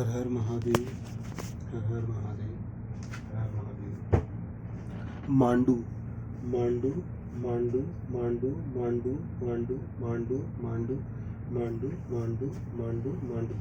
हर हर महादेव, हर हर महादेव, हर हर महादेव। मांडू मांडू मांडू मांडू मांडू मांडू मांडू मांडू मांडू मांडू मांडू मांडू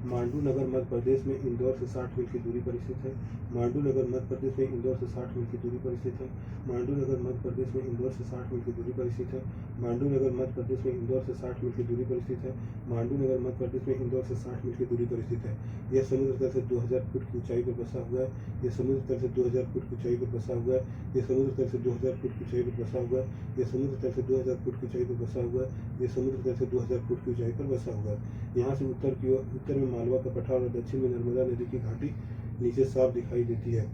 मांडू नगर मध्य प्रदेश में इंदौर से 60 मील की दूरी पर स्थित है। मांडू नगर मध्य प्रदेश में इंदौर से 60 मील की दूरी पर स्थित है। मांडू नगर मध्य प्रदेश में इंदौर से 60 मील की दूरी पर स्थित है। मांडू नगर मध्य प्रदेश में इंदौर से 60 मील की दूरी पर स्थित है। मांडू नगर मध्य प्रदेश में इंदौर से 60 मील की दूरी पर स्थित है। यह समुद्र तल से 2000 फुट की ऊंचाई पर बसा हुआ है। यह समुद्र तल से 2000 फुट की ऊंचाई पर बसा हुआ है। यह समुद्र तल से 2000 फुट की ऊंचाई पर बसा हुआ है। यह समुद्र तल से 2000 फुट की ऊंचाई पर बसा हुआ है। यह समुद्र तल से 2000 फुट की ऊंचाई पर बसा हुआ है। यहाँ से उत्तर की ओर उत्तर में मालवा का पठार और दक्षिण में नर्मदा नदी की घाटी नीचे साफ दिखाई देती है।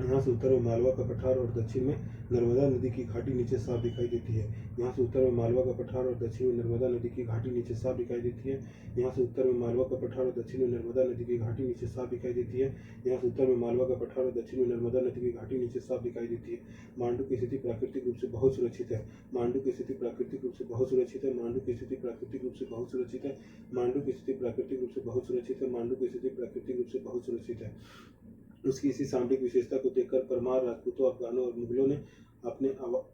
यहाँ से उत्तर में मालवा का पठार और दक्षिण में नर्मदा नदी की घाटी नीचे साफ दिखाई देती है। यहाँ से उत्तर में मालवा का पठार और दक्षिण में नर्मदा नदी की घाटी नीचे साफ दिखाई देती है। यहाँ से उत्तर में मालवा का पठार और दक्षिण में नर्मदा नदी की घाटी नीचे साफ दिखाई देती है। यहाँ से उत्तर में मालवा का पठार और दक्षिण में नर्मदा नदी की घाटी नीचे साफ दिखाई देती है। मांडू की स्थिति प्राकृतिक रूप से बहुत सुरक्षित है। मांडू की स्थिति प्राकृतिक रूप से बहुत सुरक्षित है। मांडू की स्थिति प्राकृतिक रूप से बहुत सुरक्षित है। मांडू की स्थिति प्राकृतिक रूप से बहुत सुरक्षित है। मांडू की स्थिति प्राकृतिक रूप से बहुत सुरक्षित है। उसकी इसी सामरिक विशेषता को देखकर परमार, राजपूतों, अफगानों और मुगलों ने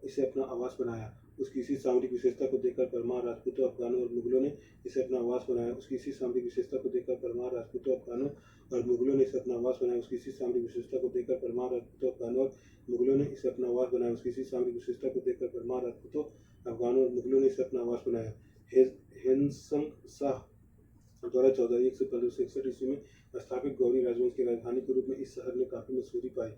इसे अपना आवास बनाया। उसकी इसी सामरिक विशेषता को देखकर परमार, राजपूतों, अफगानों और मुगलों ने इसे अपना आवास बनाया। उसकी इसी सामरिक विशेषता को देखकर परमार, राजपूतों, अफगानों और मुगलों ने इसे अपना आवास बनाया। उसकी इसी सामरिक विशेषता को देखकर परमार, राजपूतों, अफगानों और मुगलों ने इसे अपना आवास बनाया। उसकी इसी सामरिक विशेषता को देखकर परमार, राजपूतों, अफगानों और मुगलों ने इसे अपना आवास बनाया। हेनसंग शाह द्वारा 1401 से 1561 ईस्वी में स्थापित गौरी राजवंश की राजधानी के रूप में इस शहर ने काफी मशहूरी पाई।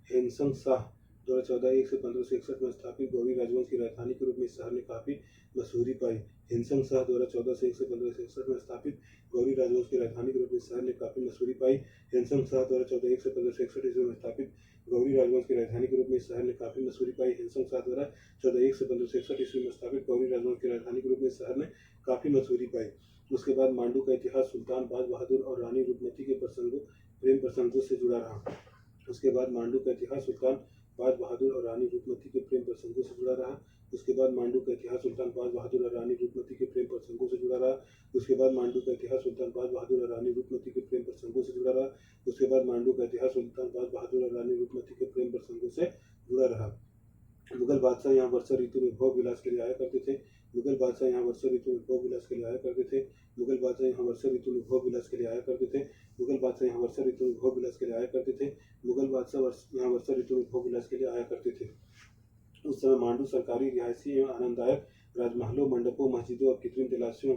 हेनसंग शाह द्वारा 1401 से 1561 में स्थापित गौरी राजवंश की राजधानी के रूप में इस शहर ने काफी मशहूरी पाई। हेनसंग शाह द्वारा 1401 से 1561 में स्थापित गौरी राजवंश की राजधानी के रूप में इस शहर ने काफी मशहूरी पाई। हेनसंग शाह द्वारा 1401 से 1561 ईस्वी में स्थापित गौरी राजवंश की राजधानी के रूप में इस शहर ने काफी मशहूरी पाई। हेनसंग शाह द्वारा 1401 से 1561 ईस्वी में स्थापित गौरी राजवंश की राजधानी के रूप में इस शहर ने काफी मशहूरी पाई। उसके बाद मांडू का इतिहास सुल्तान बाज बहादुर और रानी रूपमती के प्रेम प्रसंगों से जुड़ा रहा। उसके बाद मांडू का इतिहास सुल्तान बाज बहादुर और रानी रूपमती के प्रेम प्रसंगों से जुड़ा रहा। उसके बाद मांडू का इतिहास सुल्तान बाज बहादुर और रानी रूपमती के प्रेम प्रसंगों से जुड़ा रहा। उसके बाद मांडू का इतिहास सुल्तान बाज बहादुर और रानी रूपमती के प्रेम प्रसंगों से जुड़ा रहा। उसके बाद मांडू का इतिहास सुल्तान बाज बहादुर और रानी रूपमती के प्रेम प्रसंगों से जुड़ा रहा। मुगल बादशाह यहाँ वर्षा ऋतु में भोग विलास के लिए आया करते थे। मुगल बादशाह यहाँ वर्षा ऋतु में भोग विलास के लिए आया करते थे। मुगल बादशाह यहाँ वर्षा ऋतु में भोग विलास के लिए आया करते थे। मुगल बादशाह यहाँ वर्षा ऋतु में भोग विलास के लिए आया करते थे। मुगल बादशाह यहाँ वर्षा ऋतु में भोग विलास के लिए आया करते थे। उस समय मांडू सरकारी रिहायशी एवं आनंददायक राजमहलों, मंडपों, मस्जिदों और कृत्रिम जलाशयों,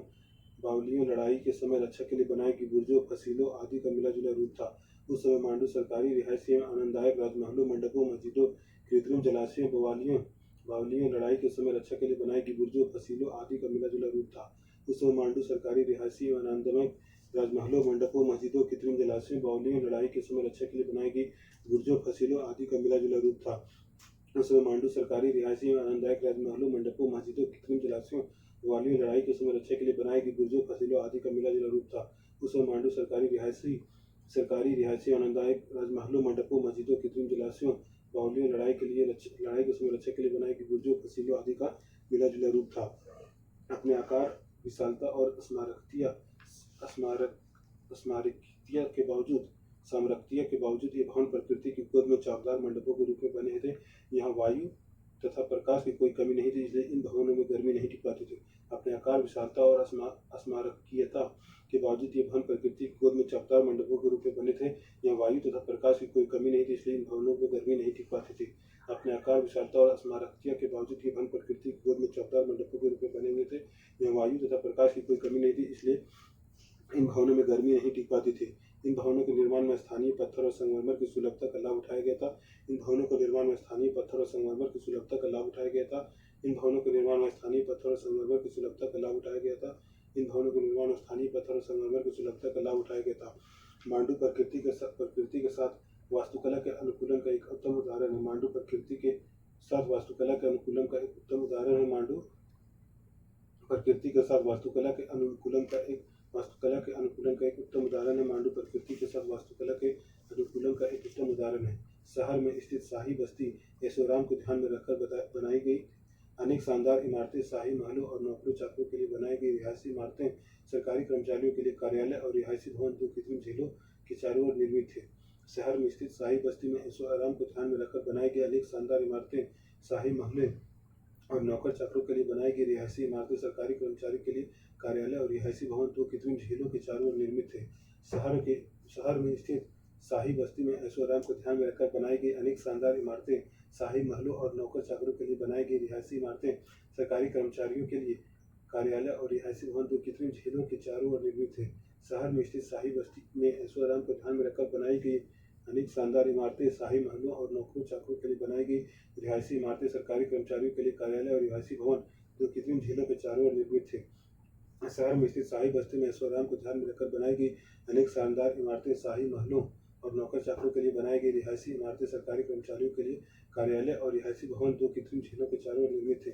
बावलियों, लड़ाई के समय रक्षा के लिए बनाई गई बुर्जों, फसीलों आदि का मिला जुला रूप था। उस समय मांडू सरकारी रिहायशी एवं आनंददायक राजमहलों, मंडपों, मस्जिदों, कृत्रिम जलाशयों, बावलियों, लड़ाई के समय रक्षा के लिए बनाई गई बुर्जों, फसीलों आदि का मिला जुला रूप था। उस समय मांडू सरकारी रिहायशी एवं आनंदमय राजमहलों, मंडपों, मस्जिदों, कृत्रिम जलाशयों, बावलियों, लड़ाई के समय रक्षा के लिए बनाई गई बुर्जों, फसीलों आदि का मिला जुला रूप था। उस समय मांडू सरकारी रिहायशी एवं आनंददायक राजमहलों, मंडपों, मस्जिदों, कृत्रिम जलाशयों, बावलियों, लड़ाई के समय रक्षा के लिए बनाई गई बुर्जों, फसीलों आदि का मिला जुला रूप था। उस समय मांडू सरकारी रिहायशी आनंददायक राजमहलों, मंडपों, मस्जिदों, कृत्रिम जलाशयों, बावलियों, लड़ाई के समय रक्षा के लिए बनाई गई बुर्जों, फसीलों आदि का मिला जुला रूप था। अपने आकार, विशालता और सामरक्तिया के बावजूद ये भवन प्रकृति की गोद में चाकदार मंडपों के रूप में बने थे। यहाँ वायु तथा प्रकाश की कोई कमी नहीं थी, इसलिए इन भवनों में गर्मी नहीं टिक पाती थी। अपने आकार, विशालता और स्मारकीयता के बावजूद ये भवन प्रकृति की गोद में चाकदार मंडपों के रूप में बने थे। यहाँ वायु तथा प्रकाश की कोई कमी नहीं थी, इसलिए इन भवनों में गर्मी नहीं टिक पाती थी। अपने आकार, विशालता और स्मारकीयता के बावजूद ये भवन प्रकृति की गोद में चाकदार मंडपों के रूप में बने हुए थे। यहाँ वायु तथा प्रकाश की कोई कमी नहीं थी, इसलिए इन भवनों में गर्मी नहीं टिक पाती थी। इन भवनों के निर्माण में स्थानीय पत्थर और संगमरमर की सुलभता का लाभ उठाया गया था। इन भवनों के निर्माण में स्थानीय पत्थर और संगमरमर की सुलभता का लाभ उठाया गया था। इन भवनों के निर्माण में स्थानीय पत्थर और संगमरमर की सुलभता का लाभ उठाया गया था। इन भवनों के निर्माण में स्थानीय पत्थर और संगमरमर की सुलभता का लाभ उठाया गया था। मांडू प्रकृति के साथ वास्तुकला के अनुकूलन का एक उत्तम उदाहरण है। मांडू प्रकृति के साथ वास्तुकला के अनुकूलन का एक उत्तम उदाहरण है। मांडू प्रकृति के साथ वास्तुकला के अनुकूलन का एक उत्तम उदाहरण है। मांडू प्रकृति के साथ वास्तुकला के अनुकूलन का एक उत्तम उदाहरण है। शहर में स्थित शाही बस्ती ऐशोराम को ध्यान में रखकर बनाई गई अनेक शानदार इमारतें, शाही महलों और नौकरों चाकरों के लिए बनाई गई रिहायशी इमारतें, सरकारी कर्मचारियों के लिए कार्यालय और रिहायशी भवन दो कृत्रिम झीलों के चारों ओर निर्मित थे। शहर में स्थित शाही बस्ती में ऐशो आराम को ध्यान में रखकर बनाई गई अनेक शानदार इमारतें, शाही महलें और नौकर चाकरों के लिए बनाई गई रिहायशी इमारतें, सरकारी कर्मचारी के लिए कार्यालय और रिहायशी भवन दो कृत्रिम झीलों के चारों ओर निर्मित थे। शहर में स्थित शाही बस्ती में ऐशो आराम को ध्यान में रखकर बनाई गई अनेक शानदार इमारतें, शाही महलों और नौकर चाकरों के लिए बनाई गई रिहायशी इमारतें, सरकारी कर्मचारियों के लिए कार्यालय और रिहायशी भवन दो कृत्रिम झीलों के चारों ओर निर्मित थे। शहर में स्थित शाही बस्ती में ऐशो आराम को ध्यान में रखकर बनाई गई अनेक शानदार इमारतें, शाही महलों और नौकरों चाकरों के लिए बनाई गई रिहायशी इमारतें, सरकारी कर्मचारियों के लिए कार्यालय और रिहायशी भवन दो कृत्रिम झीलों के चारों ओर निर्मित थे। शहर में स्थित शाही बस्ती में ऐशो आराम को ध्यान में रखकर बनाई गई अनेक शानदार इमारतें, शाही महलों और नौकर चाकरों के लिए बनाई गई रिहायशी इमारतें, सरकारी कर्मचारियों के लिए कार्यालय और रिहायशी भवन दो कृत्रिम झीलों के चारों ओर निर्मित थे।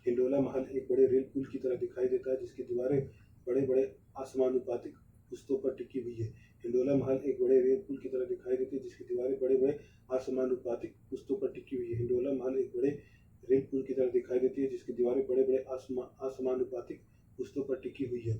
हिंडोला महल एक बड़े रेल पुल की तरह दिखाई देता है जिसकी दीवारें बड़े बड़े आसमानुपातिक पुस्तों पर टिकी हुई है। हिंडोला महल एक बड़े रेल पुल की तरह दिखाई देती है जिसकी दीवारें बड़े बड़े आसमानुपातिक पुस्तों पर टिकी हुई है। हिंडोला महल एक बड़े रेल पुल की तरह दिखाई देती है जिसकी दीवारें बड़े बड़े आसमानुपातिक पुस्तों पर टिकी हुई है।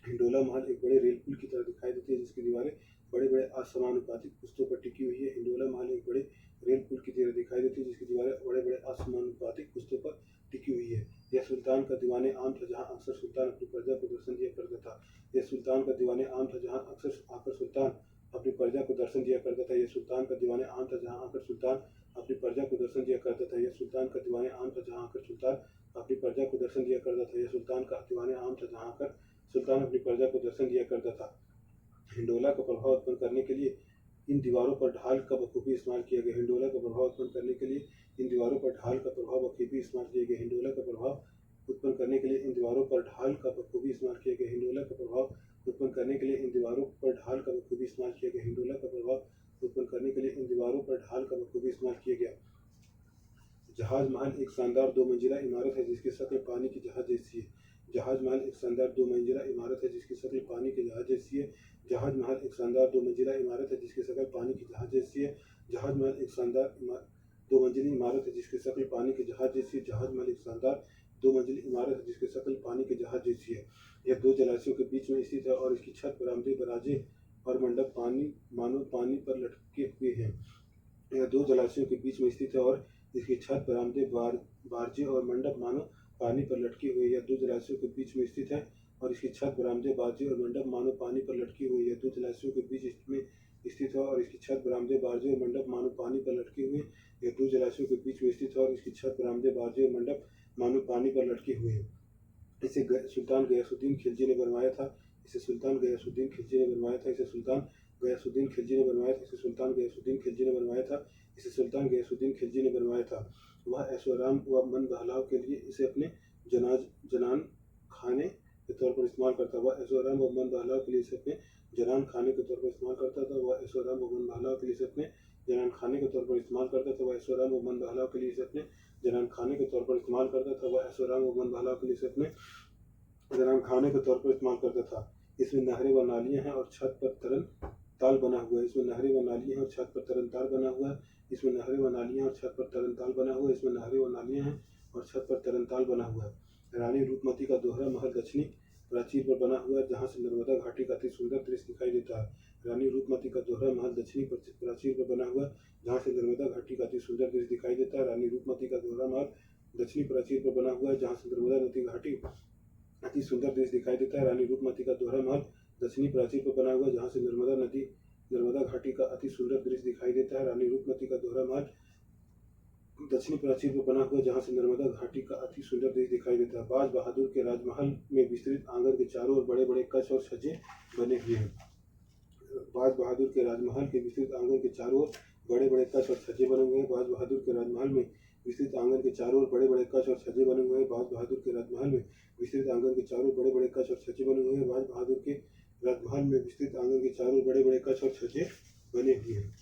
हिंडोला महल एक बड़े रेल पुल की तरह दिखाई देती है जिसकी दीवारें बड़े बड़े असमानुपातिक पुस्तों पर टिकी हुई है। हिंडोला महल एक बड़े रेल पुल की तरह दिखाई देती है जिसकी दीवारें बड़े बड़े असमानुपातिक पुस्तों पर टिकी हुई है। यह सुल्तान का दीवाने आम था जहाँ अक्सर सुल्तान अपनी प्रजा को दर्शन दिया करता था। यह सुल्तान का दीवाने आम था जहाँ अक्सर आकर सुल्तान अपनी प्रजा को दर्शन दिया करता था। यह सुल्तान का दीवाने आम था जहाँ आकर सुल्तान अपनी प्रजा को दर्शन दिया करता था। यह सुल्तान का दीवाने आम था जहाँ आकर सुल्तान अपनी प्रजा को दर्शन दिया करता था। यह सुल्तान का दीवाने आम था जहाँ आकर सुल्तान अपनी प्रजा को दर्शन दिया करता था। हिंडोला का प्रभाव उत्पन्न करने के लिए इन दीवारों पर ढाल का बखूबी इस्तेमाल किया गया। हिंडोला का प्रभाव उत्पन्न करने के लिए इन दीवारों पर ढाल का प्रभाव बखूबी इस्तेमाल किया गया। हिंडोला का प्रभाव उत्पन्न करने के लिए इन दीवारों पर ढाल का बखूबी इस्तेमाल किया गया। हिंडोला का प्रभाव उत्पन्न करने के लिए इन दीवारों पर ढाल का बखूबी इस्तेमाल किया गया। हिंडोला का प्रभाव उत्पन्न करने के लिए इन दीवारों पर ढाल का बखूबी इस्तेमाल किया गया। जहाज महल एक शानदार दो मंजिला इमारत है जिसकी शक्ल पानी की जहाज जैसी है। जहाज महल एक शानदार दो मंजिला इमारत है जिसकी शक्ल पानी के जहाज जैसी है। जहाज महल एक शानदार दो मंजिला इमारत है जिसकी शक्ल पानी की जहाज जैसी है। जहाज महल एक शानदार दो मंजिली इमारत है जिसकी शक्ल पानी के जहाज जैसी है। जहाज महल एक शानदार दो मंजिली इमारत है जिसकी शक्ल पानी के जहाज जैसी है। यह दो जलाशयों के बीच में स्थित है और इसकी छत, बरामदे, दराजे और मंडप मानो पानी पर लटके हुए हैं। यह दो जलाशयों के बीच में स्थित है और इसकी छत, बरामदे, बारजे और मंडप मानो पानी पर लटके हुए। यह दो जलाशयों के बीच में स्थित है और इसकी छत, बरामदे, बारजे और मंडप मानो पानी पर लटके हुए। यह दो जलाशयों के बीच में स्थित है और इसकी छत, बरामदे, बारजे और मंडप मानो पानी पर लटके हुए। यह दो जलाशयों के बीच में स्थित है और इसकी छत, बरामदे, बारजे और मंडप मानो पानी पर लटके हुए हैं। इसे सुल्तान गयासुद्दीन खिलजी ने बनवाया था। इसे सुल्तान गयासुद्दीन खिलजी ने बनवाया था। इसे सुल्तान गयासुद्दीन खिलजी ने बनवाया था। इसे सुल्तान गयासुद्दीन खिलजी ने बनवाया था। इसे सुल्तान गयासुद्दीन खिलजी ने बनवाया था। वह ऐशो आराम व मन बहलाव के लिए इसे अपने जनान खाने के तौर पर इस्तेमाल करता। वह ऐशो आराम व मन बहलाव के लिए इसे अपने जनान खाने के तौर पर इस्तेमाल करता था। वह ऐशो आराम व मन बहलाव के लिए इसे अपने जनान खाने के तौर पर इस्तेमाल करता था। वह ऐशो आराम व मन बहलाव के लिए इसे अपने जनान खाने के तौर पर इस्तेमाल करता था। वह ऐशो आराम व मन बहलाव के लिए इसे अपने जनान खाने के तौर पर इस्तेमाल करता था। इसमें नहरें व नालियाँ हैं और छत पर तरन ताल बना हुआ है। इसमें नहरें व नालियाँ हैं और छत पर तरन ताल बना हुआ है। इसमें नहरें व नालियाँ और छत पर तरन ताल बना हुआ है। इसमें नहरें व नालियाँ हैं और छत पर तरन ताल बना हुआ है। रानी रूपमती का दोहरा महल दक्षिणी प्राचीर पर बना हुआ है जहाँ से नर्मदा घाटी का अति सुंदर दृश्य दिखाई देता है। रानी रूपमती का दोहरा महल दक्षिणी प्राचीर पर बना हुआ है जहाँ से नर्मदा घाटी का अति सुंदर दृश्य दिखाई देता है। रानी रूपमती का दोहरा महल दक्षिणी प्राचीर पर बना हुआ है जहाँ से नर्मदा नदी घाटी अति सुंदर दृश्य दिखाई देता है। रानी रूपमती का दोहरा महल दक्षिणी प्राचीर पर बना हुआ है जहाँ से नर्मदा घाटी का अति सुंदर दृश्य दिखाई देता है। रानी रूपमती का दोहरा महल दक्षिणी प्राचीर पर बना हुआ जहाँ से नर्मदा घाटी का अति सुंदर दृश्य दिखाई देता है। बाज बहादुर के राजमहल में विस्तृत आंगन के चारों ओर बड़े बड़े कक्ष और छज्जे बने हुए हैं। बाज बहादुर के राजमहल के विस्तृत आंगन के चारों ओर बड़े बड़े कक्ष और छज्जे बने हुए हैं। बाज बहादुर के राजमहल में विस्तृत आंगन के चारों ओर बड़े बड़े कक्ष और छज्जे बने हुए हैं। बाज बहादुर के राजमहल में विस्तृत आंगन के चारों बड़े बड़े कक्ष और छज्जे बने हुए हैं। बाज बहादुर के राजमहल में विस्तृत आंगन के चारों बड़े बड़े कक्ष और छज्जे बने हुए हैं।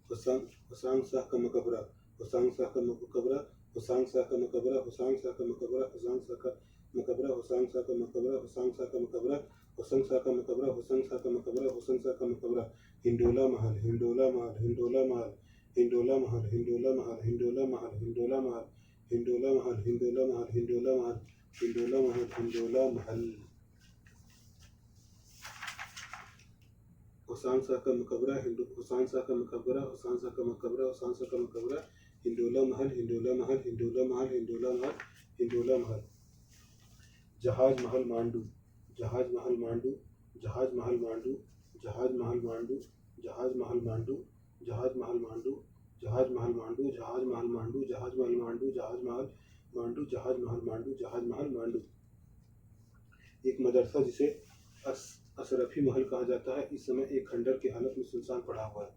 हुसांग शाह का मकबरा। हुसांग शाह का मकबरा। हुसांग शाह का मकबरा। हुसांग शाह का मकबरा। हुसांग शाह का मकबरा। हुसांग शाह का मकबरा। हुसांग शाह का मकबरा। हुसैन शाह का मकबरा। हुसैन शाह का मकबरा। हुसैन शाह का मकबरा। हिंडोला महल। हिंडोला महल। हिंडोला महल। हिंडोला महल। हिंडोला महल। हिंडोला महल। हिंडोला महल। हिंडोला महल, हिंडोला महल, हिंडोला महल, हिंडोला महल, हिंडोला महल। हुसैन शाह का मकबरा, हुसैन शाह का मकबरा, हुसैन शाह का मकबरा, हुसैन शाह का मकबरा, हिंडोला महल, हिंडोला महल, हिंडोला महल, हिंडोला महल, हिंडोला महल। जहाज महल मांडू, जहाज महल मांडू, जहाज महल मांडू, जहाज महल मांडू, जहाज महल मांडू, जहाज महल मांडू, जहाज महल मांडू, जहाज महल मांडू, जहाज महल मांडू, जहाज महल मांडू, जहाज महल मांडू, जहाज महल मांडू। एक मदरसा जिसे अशरफी महल कहा जाता है, इस समय एक खंडर की हालत में सुनसान पड़ा हुआ है।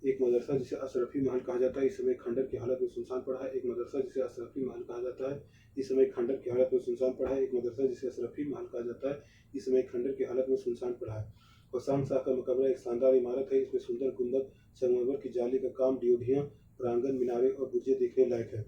एक मदरसा जिसे अशरफी महल कहा जाता है, इस समय खंडर की हालत में सुनसान पड़ा है। एक मदरसा जिसे अशरफी महल कहा जाता है, इस समय खंडर की हालत में सुनसान पड़ा है। एक मदरसा जिसे अशरफी महल कहा जाता है, इस समय खंडर की हालत में सुनसान पड़ा है। हुसैन शाह का मकबरा एक शानदार इमारत है। इसमें सुंदर गुंबद, संगमरमर की जाली का काम, ड्योढ़ियां, प्रांगण, मीनारे और बुर्जे देखने लायक है।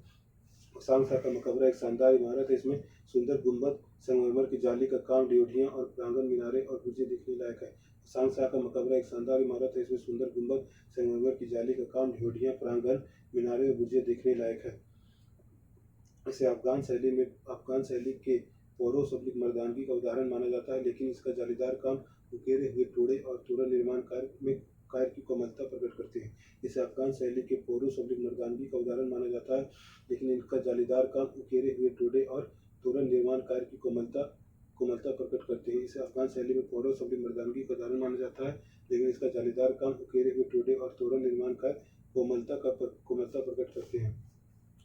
हुसैन शाह का मकबरा एक शानदार इमारत है। इसमें सुंदर गुंबद, संगमरमर की जाली का काम, ड्योढ़ियां और प्रांगण, मीनारे और बुर्जे देखने लायक है। हुसैन शाह का मकबरा एक शानदार इमारत है। इसमें सुंदर गुंबद, संगमरमर की जाली का काम, ड्योढ़ियां, प्रांगण, मीनारे और बुर्जे देखने लायक है। इसे अफगान शैली के पौरों मर्दानगी का उदाहरण माना जाता है, लेकिन इसका जालीदार काम, उकेरे हुए टोड़े और तोरण निर्माण कार्य की कोमलता प्रकट करते हैं। इसे अफगान शैली के पौरों मर्दानगी का उदाहरण माना जाता है, लेकिन इनका जालीदार काम, उकेरे हुए टोड़े और तोरण निर्माण कार्य की कोमलता प्रकट करते हैं। इसे अफगान शैली में पौरों मर्दानगी का उदाहरण माना जाता है, लेकिन इसका जालीदार काम, उकेरे हुए टोड़े और तोरण निर्माण कार्य कोमलता प्रकट करते हैं।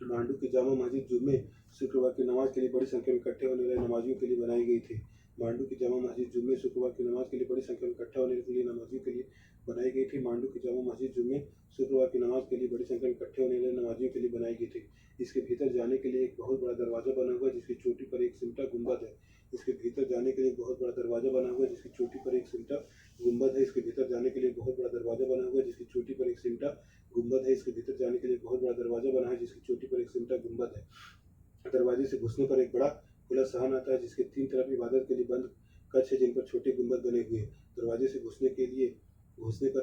मांडू की जामा मस्जिद जुम्मे शुक्रवार की नमाज के लिए बड़ी संख्या में इकट्ठे होने वाले नमाजियों के लिए बनाई गई थी। मांडू की जामा मस्जिद जुम्मे शुक्रवार की नमाज के लिए बड़ी संख्या में इकट्ठा होने के लिए नमाजियों के लिए बनाई गई थी। मांडू की जामा मस्जिद जुम्मे शुक्रवार की नमाज के लिए बड़ी संख्या में इकट्ठे होने वाले नमाजियों के लिए बनाई गई थी। इसके भीतर जाने के लिए एक बहुत बड़ा दरवाजा बना हुआ है, जिसकी चोटी पर एक सिमटा गुंबद है। इसके भीतर जाने के लिए बहुत बड़ा दरवाजा बना हुआ है, जिसकी चोटी पर एक सिमटा गुंबद है। इसके भीतर जाने के लिए बहुत बड़ा दरवाजा बना हुआ है, जिसकी चोटी पर एक सिमटा गुंबद है। इसके भीतर जाने के लिए बहुत बड़ा दरवाजा बना है, जिसकी चोटी पर एक सिमटा गुंबद है। दरवाजे से घुसने पर एक बड़ा खुला सहन आता है, जिसके तीन तरफ इबादत के लिए बंद कक्ष है, जिन पर छोटे गुंबद बने हुए हैं। दरवाजे से घुसने पर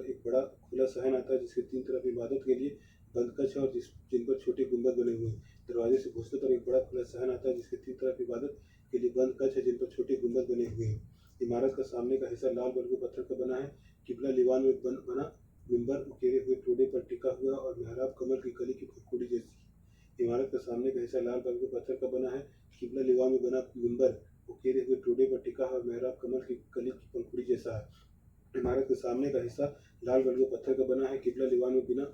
एक बड़ा खुला सहन आता है, जिसके तीन तरफ इबादत के लिए बंद कक्ष है और जिन पर छोटे गुंबद बने हुए हैं। दरवाजे से घुसने पर एक बड़ा खुला सहन आता है, जिसके तीन तरफ इबादत के लिए बंद कक्ष है, जिन पर छोटे गुंबद बने हुए हैं। इमारत का सामने का हिस्सा लाल बलगू पत्थर का बना है। किबला लीवान में बना मिंबर उकेरे हुए टोड़े पर टिका हुआ और मेहराब कमल की कली की पंखुड़ी जैसी। इमारत का सामने का हिस्सा लाल बलगू पत्थर का बना है। किबला लीवान में बना मिंबर उकेरे हुए टोड़े पर टिका है और मेहराब कमल की कली की पंखुड़ी जैसा है। इमारत के सामने का हिस्सा लाल बलगू पत्थर का बना है। किबला लीवान में बना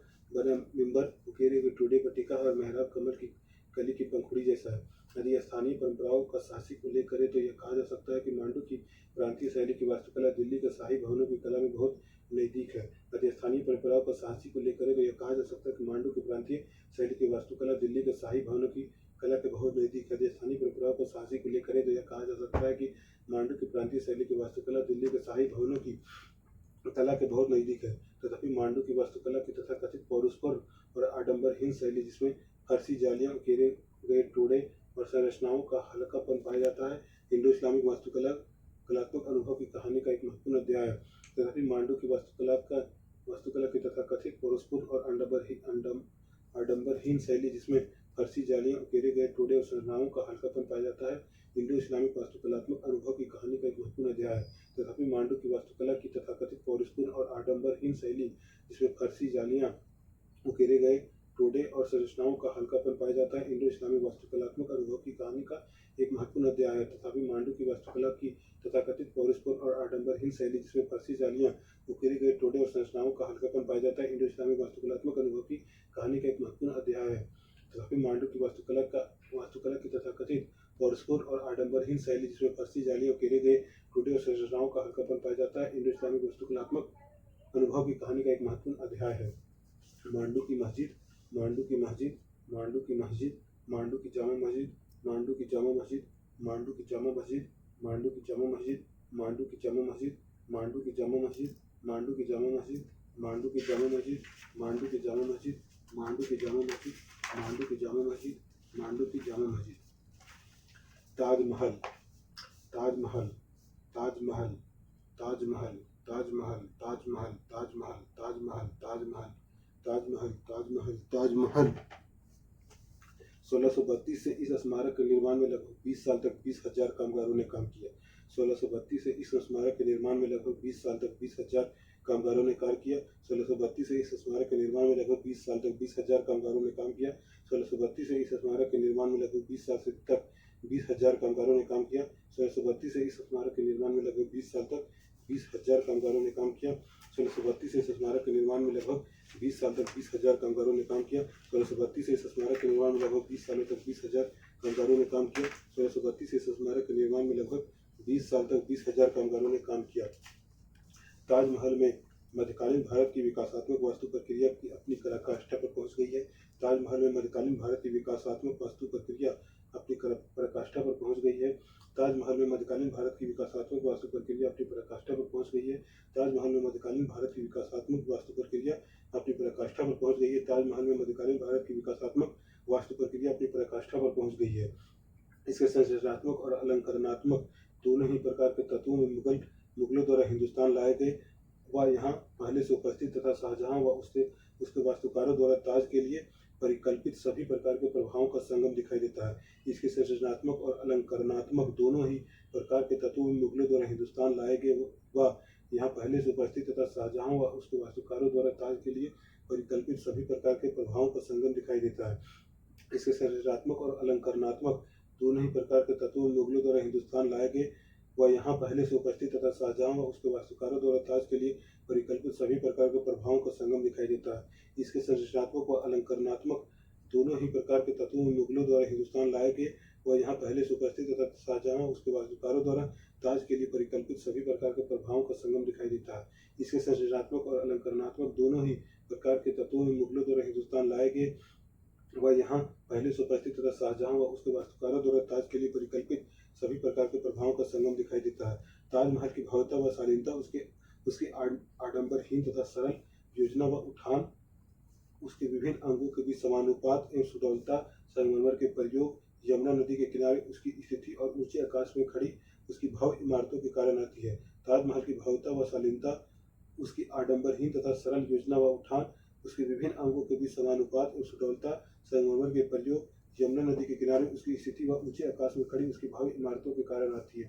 मिंबर उकेरे हुए टोड़े पर टिका है और मेहराब कमल की कली की पंखुड़ी जैसा है। यदि स्थानीय परंपराओं का साहसिक उल्लेख करें तो यह कहा जा सकता है कि मांडू की प्रांतीय शैली की वास्तुकला दिल्ली के शाही भवनों की कला में बहुत नज़दीक है। यदि स्थानीय परंपराओं का साहसिक उल्लेख करें तो यह कहा जा सकता है कि मांडू की प्रांतीय शैली की वास्तुकला दिल्ली के शाही भवनों की कला के बहुत नज़दीक है। यदि स्थानीय परंपराओं का साहसिक उल्लेख करें तो यह कहा जा सकता है कि मांडू की प्रांतीय शैली की वास्तुकला दिल्ली के शाही भवनों की कला के बहुत नज़दीक है। तथापि मांडू की वास्तुकला की तथाकथित पौरुषपर और आडंबरहीन शैली, जिसमें फर्सी जालियां, उकेरे गए टोड़े और संरचनाओं का हल्कापन पाया जाता है, इंडो इस्लामिक कलात्मक अनुभव की कहानी का एक महत्वपूर्ण अध्याय है। तथापि मांडू की वास्तुकला की तथाकथित पौरुषपर और आडंबरहीन शैली, जिसमें फर्सी जालियां, उकेरे गए टोड़े और संरचनाओं का हल्कापन पाया जाता है, इंडो इस्लामिक वास्तुकलात्मक अनुभव की कहानी का एक महत्वपूर्ण अध्याय है। तथापि मांडू की वास्तुकला की तथाकथित पौरुषपूर्ण और आडंबरहीन शैली, जिसमें फर्सी जालियां, उकेरे गए टोड़े और संरचनाओं का हल्कापन पाया जाता है, इंडो इस्लामिक वास्तुकलात्मक अनुभव की कहानी का एक महत्वपूर्ण अध्याय है। तथापि मांडू की वास्तुकला की तथाकथित पौरुषपूर्ण और आडंबरहीन शैली, जिसमें फर्सी जालियां, उकेरे गए टोड़े और संरचनाओं का हल्कापन पाया जाता है, इंडो इस्लामिक वास्तुकलात्मक अनुभव की कहानी का एक महत्वपूर्ण अध्याय है। तथापि मांडू की वास्तुकला की तथाकथित पौरुषपूर्ण और आडंबरहीन शैली, जिसमें फर्सी जालियां, उकेरे गए टोड़े और संरचनाओं का हल्कापन पाया जाता है, इंडो इस्लामिक वास्तुकलात्मक अनुभव की कहानी का एक महत्वपूर्ण अध्याय है। मांडू की मस्जिद, मांडू की मस्जिद, मांडू की मस्जिद, मांडू की जामा मस्जिद, मांडू की जामा मस्जिद, मांडू की जामा मस्जिद, मांडू की जामा मस्जिद, मांडू की जामा मस्जिद, मांडू की जामा मस्जिद, मांडू की जामा मस्जिद, मांडू की जामा मस्जिद, मांडू की जामा मस्जिद, मांडू की जामा मस्जिद, मांडू की जामा मस्जिद, मांडू की जामा मस्जिद। ताजमहल, ताजमहल, ताजमहल, ताजमहल, ताजमहल, ताजमहल, ताजमहल, ताजमहल, ताजमहल, ताजमहल, ताजमहल, ताजमहल। 1632 से इस स्मारक के निर्माण में लगभग 20 साल तक 20,000 कामगारों ने काम किया। 1632 से इस स्मारक के निर्माण में लगभग 20 साल तक 20,000 कामगारों ने कार्य किया। 1632 से इस स्मारक के निर्माण में लगभग 20 साल तक 20,000 कामगारों ने काम किया। 1632 से इस स्मारक के निर्माण में लगभग 20 साल तक 20,000 कामगारों ने काम किया। 1632 से इस स्मारक के निर्माण में लगभग 20 साल तक 20,000 कामगारों ने काम किया। 1632 से इस स्मारक के निर्माण में लगभग 20 साल तक 20,000 कामगारों ने काम किया। 1632 से इस स्मारक के निर्माण में लगभग 20 सालों तक 20,000 कामगारों ने काम किया। 1632 से इस स्मारक के निर्माण में लगभग 20 साल तक 20,000 कामगारों ने काम किया। ताजमहल में मध्यकालीन भारत की विकासात्मक वास्तु प्रक्रिया की अपनी पराकाष्ठा पर पहुंच गई है। ताजमहल में मध्यकालीन भारत की विकासात्मक वास्तु प्रक्रिया अपनी पराकाष्ठा पर पहुंच गई है। ताजमहल में मध्यकालीन भारत की विकासात्मक वास्तु प्रक्रिया अपनी पराकाष्ठा पर पहुंच गई है। ताजमहल में मध्यकालीन भारत की विकासात्मक वास्तु प्रक्रिया अपनी पराकाष्ठा पर पहुंच गई है। ताजमहल में मध्यकालीन भारत की विकासात्मक वास्तु प्रक्रिया अपनी पराकाष्ठा पर पहुंच गई है। इसके संरचनात्मक और अलंकरणात्मक दोनों ही प्रकार के तत्वों में मुगलों द्वारा हिंदुस्तान लाए गए व यहाँ पहले से उपस्थित तथा शाहजहां व उसके वास्तुकारों द्वारा ताज के लिए परिकल्पित सभी प्रकार के प्रभावों का संगम दिखाई देता है। इसके संरचनात्मक और अलंकरणात्मक दोनों ही प्रकार के तत्वों में मुगलों द्वारा हिंदुस्तान लाए गए व यहाँ पहले से उपस्थित तथा शाहजहां व उसके वास्तुकारों द्वारा ताज के लिए परिकल्पित सभी प्रकार के प्रभावों का संगम दिखाई देता है। इसके संरचनात्मक और अलंकरणात्मक दोनों ही प्रकार के तत्वों में मुगलों द्वारा हिंदुस्तान लाए गए व यहाँ पहले से उपस्थित तथा शाहजहां व उसके वास्तुकारों द्वारा ताज के लिए परिकल्पित सभी प्रकार के प्रभावों का संगम दिखाई देता है। इसके संरचनात्मक व अलंकरणात्मक दोनों ही प्रकार के तत्वों में मुगलों द्वारा हिंदुस्तान लाए गए व यहाँ पहले से उपस्थित तथा शाहजहां व उसके वास्तुकारों द्वारा ताज के लिए परिकल्पित सभी प्रकार के प्रभावों का संगम दिखाई देता है। इसके संरचनात्मक और अलंकरणात्मक दोनों ही प्रकार के तत्वों में मुगलों द्वारा हिंदुस्तान लाए गए व यहाँ पहले से उपस्थित तथा शाहजहां व उसके वास्तुकारों द्वारा ताज के लिए परिकल्पित सभी प्रकार के प्रभावों का संगम दिखाई देता है। ताजमहल की भव्यता व शालीनता उसकी आडंबरहीन तथा सरल योजना व उठान, उसके विभिन्न अंगों के बीच समानुपात एवं सुडौलता, संगमरमर के प्रयोग, यमुना नदी के किनारे उसकी स्थिति और ऊंचे आकाश में खड़ी उसकी भव्य इमारतों के कारण आती है। ताजमहल की भव्यता व शालीनता उसकी आडंबरहीन तथा सरल योजना व उठान, उसके विभिन्न अंगों के बीच समानुपात एवं सुडौलता, संगमरमर के प्रयोग, यमुना नदी के किनारे उसकी स्थिति व ऊंचे आकाश में खड़ी उसकी भव्य इमारतों के कारण आती है।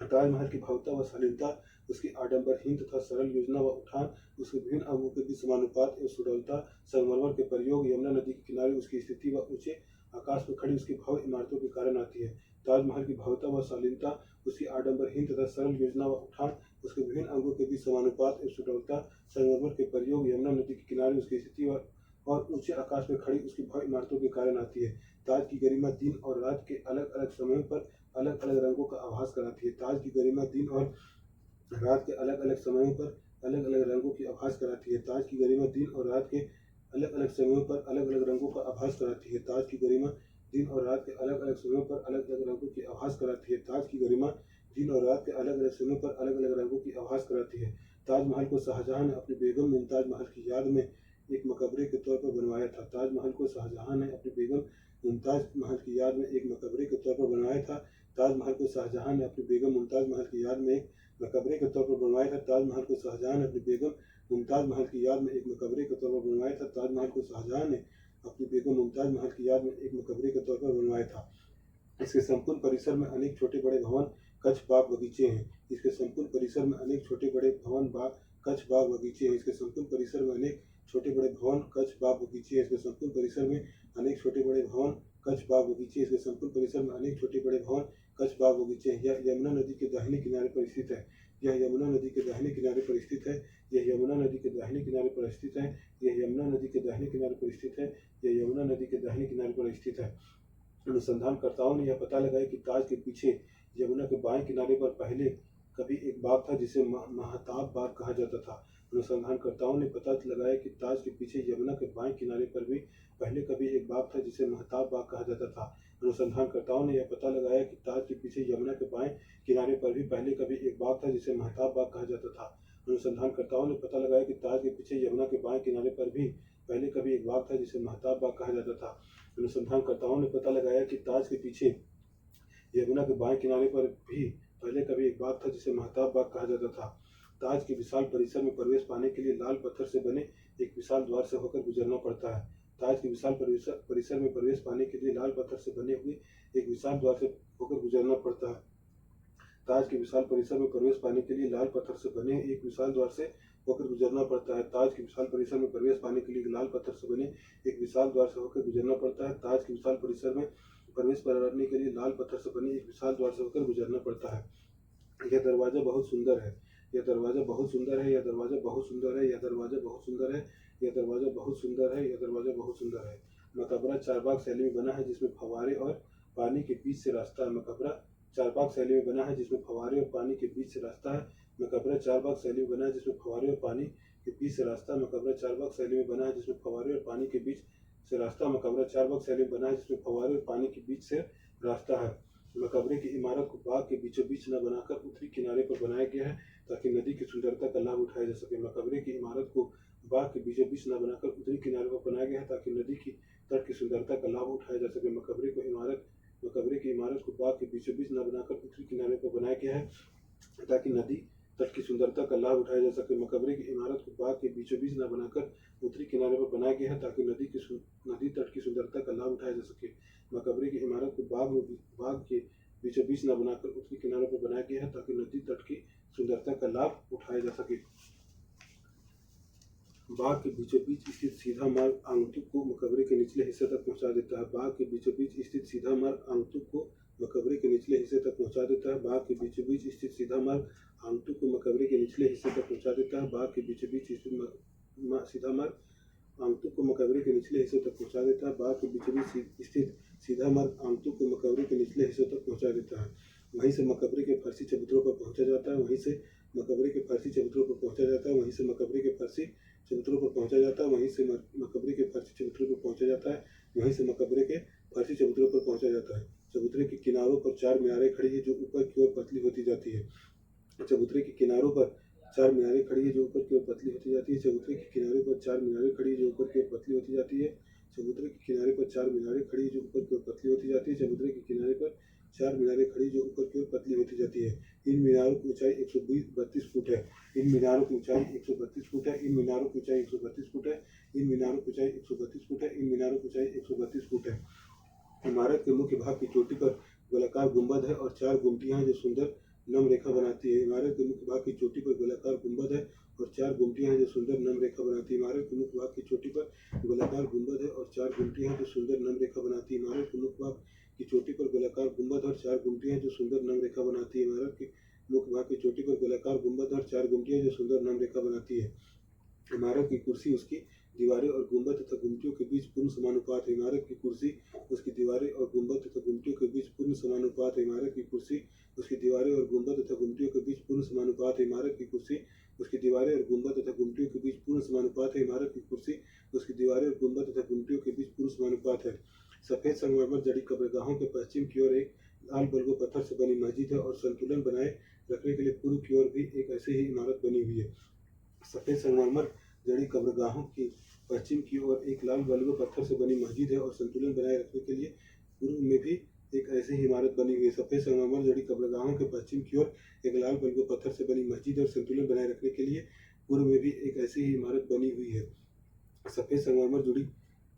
ताजमहल की भव्यता व शालीनता उसकी आडंबरहीन तथा सरल योजना व उठान, उसके विभिन्न अंगों के बीच समानुपात एवं सुडौलता, संगमरमर के प्रयोग, यमुना नदी के किनारे उसकी स्थिति व ऊंचे आकाश में खड़ी उसकी भव्य इमारतों के कारण आती है। ताजमहल की भव्यता व शालीनता उसकी आडंबरहीन तथा सरल योजना व उठान, उसके विभिन्न अंगों के बीच समानुपात एवं सुडौलता, संगमरमर के प्रयोग, यमुना नदी के किनारे उसकी स्थिति और ऊंचे आकाश में खड़ी उसकी भव्य इमारतों के कारण आती है। ताज की गरिमा दिन और रात के अलग अलग समयों पर अलग अलग रंगों का आभास कराती है। ताज की गरिमा दिन और रात के अलग अलग समयों पर अलग अलग रंगों की आभास कराती है। ताज की गरिमा दिन और रात के अलग अलग समयों पर अलग अलग रंगों का आभास कराती है। ताज की गरिमा दिन और रात के अलग अलग समयों पर अलग अलग रंगों की आभास कराती है। ताज की गरिमा दिन और रात के अलग अलग समयों पर अलग अलग रंगों की आभास कराती है। ताजमहल को शाहजहां ने अपनी बेगम मुमताज महल की याद में एक मकबरे के तौर पर बनवाया था। ताजमहल को शाहजहां ने अपनी बेगम मुमताज महल की याद में एक मकबरे के तौर पर बनवाया था। ताजमहल को शाहजहां ने अपनी बेगम मुमताज महल की याद में एक मकबरे के तौर पर बनवाया था। ताजमहल को शाहजहां ने अपनी बेगम मुमताज महल की याद में एक मकबरे के तौर पर बनवाया था। ताजमहल को शाहजहां ने अपनी बेगम मुमताज महल की याद में एक मकबरे के तौर पर बनवाया था। इसके संपूर्ण परिसर में अनेक छोटे बड़े भवन, कच्छ, बाग, बगीचे हैं। इसके संपूर्ण परिसर में अनेक छोटे बड़े भवन, कच्छ, बाग, बगीचे हैं। इसके संपूर्ण परिसर में अनेक छोटे बड़े भवन, कच्छ, बाग, बगीचे हैं। इसके संपूर्ण परिसर में अनेक छोटे बड़े भवन, कच्छ, बाग, बगीचे। इसके संपूर्ण परिसर में अनेक छोटे बड़े भवन, कच्छ, बाग, बगीचे हैं। यह यमुना नदी के दाहिने किनारे पर स्थित है। यह यमुना नदी के दाहिने किनारे पर स्थित है। यह यमुना नदी के दाहिने किनारे पर स्थित है। यह यमुना नदी के दाहिने किनारे पर स्थित है। यह यमुना नदी के दाहिने किनारे पर स्थित है। अनुसंधानकर्ताओं ने यह पता लगाया कि ताज के पीछे यमुना के बाएं किनारे पर पहले कभी एक बाग था जिसे महताब बाग कहा जाता था। अनुसंधानकर्ताओं ने पता लगाया कि ताज के पीछे यमुना के बाएं किनारे पर भी पहले कभी एक बाग था जिसे महताब बाग कहा जाता था। अनुसंधानकर्ताओं ने यह पता लगाया कि ताज के पीछे यमुना के बाएं किनारे पर भी पहले कभी एक बाग था जिसे महताब बाग कहा जाता था। अनुसंधानकर्ताओं ने पता लगाया कि ताज के पीछे यमुना के बाएं किनारे पर भी पहले कभी एक बाग था जिसे महताब बाग कहा जाता था। अनुसंधानकर्ताओं ने पता लगाया कि ताज के पीछे यमुना के बाएं किनारे पर भी पहले कभी एक बाग था जिसे महताब बाग कहा जाता था। ताज के विशाल परिसर में प्रवेश पाने के लिए लाल पत्थर से बने एक विशाल द्वार से होकर गुजरना पड़ता है। ताज के विशाल परिसर में प्रवेश पाने के लिए लाल पत्थर से बने हुए एक विशाल द्वार से होकर गुजरना पड़ता है। ताज के विशाल परिसर में प्रवेश पाने के लिए लाल पत्थर से बने एक विशाल द्वार से होकर गुजरना पड़ता है। ताज के विशाल परिसर में प्रवेश पाने के लिए लाल पत्थर से बने एक विशाल द्वार से होकर गुजरना पड़ता है। ताज के विशाल परिसर में प्रवेश करने के लिए लाल पत्थर से बने एक विशाल द्वार से होकर गुजरना पड़ता है। यह दरवाजा बहुत सुंदर है। यह दरवाजा बहुत सुंदर है। यह दरवाजा बहुत सुंदर है। यह दरवाजा बहुत सुंदर है। यह दरवाजा बहुत सुंदर है। यह दरवाजा बहुत सुंदर है। मकबरा चारबाग शैली में बना है जिसमें फव्वारे और पानी के बीच से रास्ता है। मकबरा चारबाग शैली में बना है जिसमें फव्वारे और पानी के बीच से रास्ता है। मकबरा चारबाग शैली में बना है जिसमें फव्वारे और पानी के बीच से रास्ता। मकबरा चारबाग शैली में बना है जिसमें फव्वारे और पानी के बीच से रास्ता। मकबरा चारबाग शैली में बना है जिसमें फव्वारे और पानी के बीच से रास्ता है। मकबरे की इमारत को बाग के बीचों बीच न बनाकर उत्तरी किनारे पर बनाया गया है ताकि नदी की सुंदरता का लाभ उठाया जा सके। मकबरे की इमारत को बाग के बीचों बीच न बनाकर उत्तरी किनारे पर बनाया गया है ताकि नदी की तट की सुंदरता का लाभ उठाया जा सके। मकबरे की इमारत को बाग के बीचों बीच न बनाकर उत्तरी किनारे पर बनाया गया है ताकि नदी तट की सुंदरता का लाभ उठाया जा सके। मकबरे की इमारत को बाग के बीचों बीच न बनाकर उत्तरी किनारे पर बनाया गया है ताकि नदी तट की सुंदरता का लाभ उठाया जा सके। मकबरे की इमारत को बाग के बीचों बीच न बनाकर उत्तरी किनारे पर बनाया गया है ताकि नदी तट की सुंदरता का लाभ उठाया जा सके। बाग के बीचों बीच स्थित सीधा मार्ग आगंतुक को मकबरे के निचले हिस्से तक पहुंचा देता है। बाग के बीचों बीच स्थित सीधा मार्ग आगंतुक को मकबरे के निचले हिस्से तक पहुंचा देता है। बाग के बीचों बीच स्थित सीधा मार्ग आगंतुक को मकबरे के निचले हिस्से तक पहुंचा देता है। बाग के बीचों बीच स्थित सीधा मार्ग आगंतुक को मकबरे के निचले हिस्से तक पहुंचा देता है। बाग के बीचों बीच स्थित सीधा मार्ग आगंतुक को मकबरे के निचले हिस्से तक पहुंचा देता है। वहीं से मकबरे के फर्शी चबूतरों पर पहुंचा जाता है। वहीं से मकबरे के फर्शी चबूतरों पर पहुंचा जाता है। वहीं से मकबरे के फर्शी चबूतरों पर पहुंचा जाता है। वहीं से मकबरे के फर्शी चबूतरों पर पहुंचा जाता है। वहीं से मकबरे के फर्शी चबूतरों पर पहुंचा जाता है। चबूतरे के किनारों पर 4 मीनारें खड़ी है जो ऊपर की ओर पतली होती जाती है। चबूतरे के किनारों पर 4 मीनारें खड़ी है जो ऊपर की ओर पतली होती जाती है। चबूतरे के किनारे पर 4 मीनारें खड़ी है जो ऊपर की ओर पतली होती जाती है। चबूतरे के किनारे पर 4 मीनारें खड़ी है जो ऊपर की ओर पतली होती जाती है। चबूतरे के किनारे पर 4 मीनारें खड़ी जो ऊपर की ओर पतली होती जाती है। इन मीनारों की ऊंचाई 132 फुट है। इन मीनारों की ऊंचाई 132 फुट है। इन मीनारों की ऊंचाई 132 फुट है। इन मीनारों की ऊंचाई 132 फुट है। इन मीनारों की ऊंचाई 132 फुट है। इमारत के मुख्य भाग की चोटी पर गोलाकार गुंबद है और 4 गुमटियां हैं जो सुंदर नम रेखा बनाती है। इमारत के मुख्य भाग की चोटी पर गोलाकार गुंबद है और 4 गुमटियां हैं जो सुंदर नम रेखा बनाती है। इमारत के मुख्य भाग की चोटी पर गोलाकार गुंबद है और 4 गुमटियां हैं जो सुंदर नम रेखा बनाती है। इमारत के मुख्य भाग की चोटी पर गोलाकार गुंबद और 4 गुमटियां हैं जो सुंदर नम रेखा बनाती है। इमारत के मुख्य भाग की चोटी पर गोलाकार गुंबद और 4 गुमटियां जो सुंदर नम रेखा बनाती है। इमारत की कुर्सी उसकी दीवारें और गुंबद तथा गुमटियों के बीच पूर्ण समानुपात है। इमारत की कुर्सी उसकी दीवारें और गुंबद तथा गुमटियों के बीच पूर्ण समानुपात है। इमारत की कुर्सी उसकी दीवारें और गुंबद तथा गुमटियों के बीच पूर्ण समानुपात है। इमारत की कुर्सी उसकी दीवारें और गुंबद तथा गुमटियों के बीच पूर्ण समानुपात है। इमारत की कुर्सी उसकी दीवारें और गुंबद तथा गुमटियों के बीच पूर्ण समानुपात है। सफेद संगमरमर जड़ी कब्रगाहों के पश्चिम की ओर एक लाल बलुआ पत्थर से बनी मस्जिद है और संतुलन बनाए रखने के लिए पूर्व की ओर भी एक ऐसी ही इमारत बनी हुई है। सफेद संगमरमर जड़ी कब्रगाहों की पश्चिम की ओर एक लाल बलुआ पत्थर से बनी मस्जिद है और संतुलन बनाए रखने के लिए पूर्व में भी एक ऐसी ही इमारत बनी हुई है। सफेद संगमरमर जड़ी कब्रगाहों के पश्चिम की ओर एक लाल बलुआ पत्थर से बनी मस्जिद और संतुलन बनाए रखने के लिए पूर्व में भी एक ऐसी ही इमारत बनी हुई है। सफेद संगमरमर जुड़ी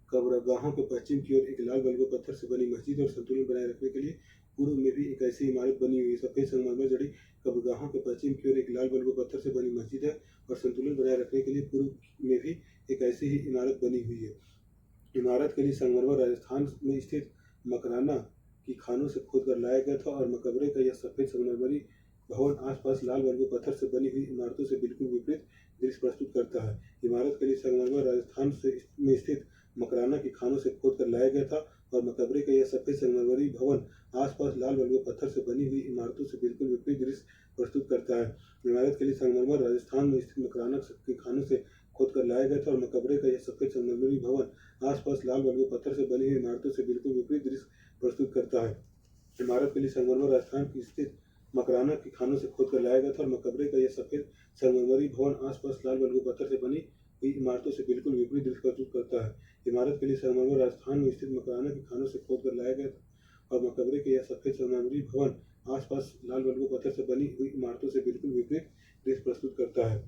कब्रगाहों के पश्चिम की ओर एक लाल बलुआ पत्थर से बनी मस्जिद और संतुलन बनाए रखने के लिए पूर्व में भी एक ऐसी इमारत बनी हुई है। सफेद संगमरमर जड़ी कब्रगाहों के पश्चिम की ओर एक लाल बलुआ पत्थर से बनी मस्जिद है और संतुलन बनाए रखने के लिए पूर्व में भी एक ऐसी ही इमारत बनी हुई है। इमारत के लिए संगमरमर राजस्थान में स्थित मकराना की खानों से खोद कर लाया गया था और मकबरे का यह सफेद संगमरमरी भवन आसपास लाल बलुआ पत्थर से बनी हुई इमारतों से बिल्कुल विपरीत दृश्य प्रस्तुत करता है। इमारत के लिए संगमरमर राजस्थान में स्थित मकराना की खानों से खोद कर लाया गया था और मकबरे का यह सफेद संगमरमरी भवन आसपास लाल बलुआ पत्थर से बनी हुई इमारतों से बिल्कुल विपरीत दृश्य प्रस्तुत करता है। इमारत के लिए संगमरमर राजस्थान में स्थित मकराना की खानों से खोद कर लाया गया था और मकबरे का यह सफेद संगमरमरी भवन आसपास लाल बलुआ पत्थर से बनी हुई इमारतों से बिल्कुल विपरीत दृश्य प्रस्तुत करता है। इमारत के लिए संगमरमर राजस्थान की स्थित मकराना की खानों से खोद कर लाया गया था और मकबरे का यह सफेद संगमरमरी भवन आसपास लाल बलुआ पत्थर से बनी हुई इमारतों से बिल्कुल विपरीत दृश्य प्रस्तुत करता है। इमारत के लिए संगमरमर राजस्थान में स्थित मकराना की खानों से खोद कर लाया गया था और मकबरे के यह सफेद संगमरमरी भवन आसपास लाल बलुआ पत्थर से बनी हुई इमारतों से बिल्कुल विपरीत दृश्य प्रस्तुत करता है।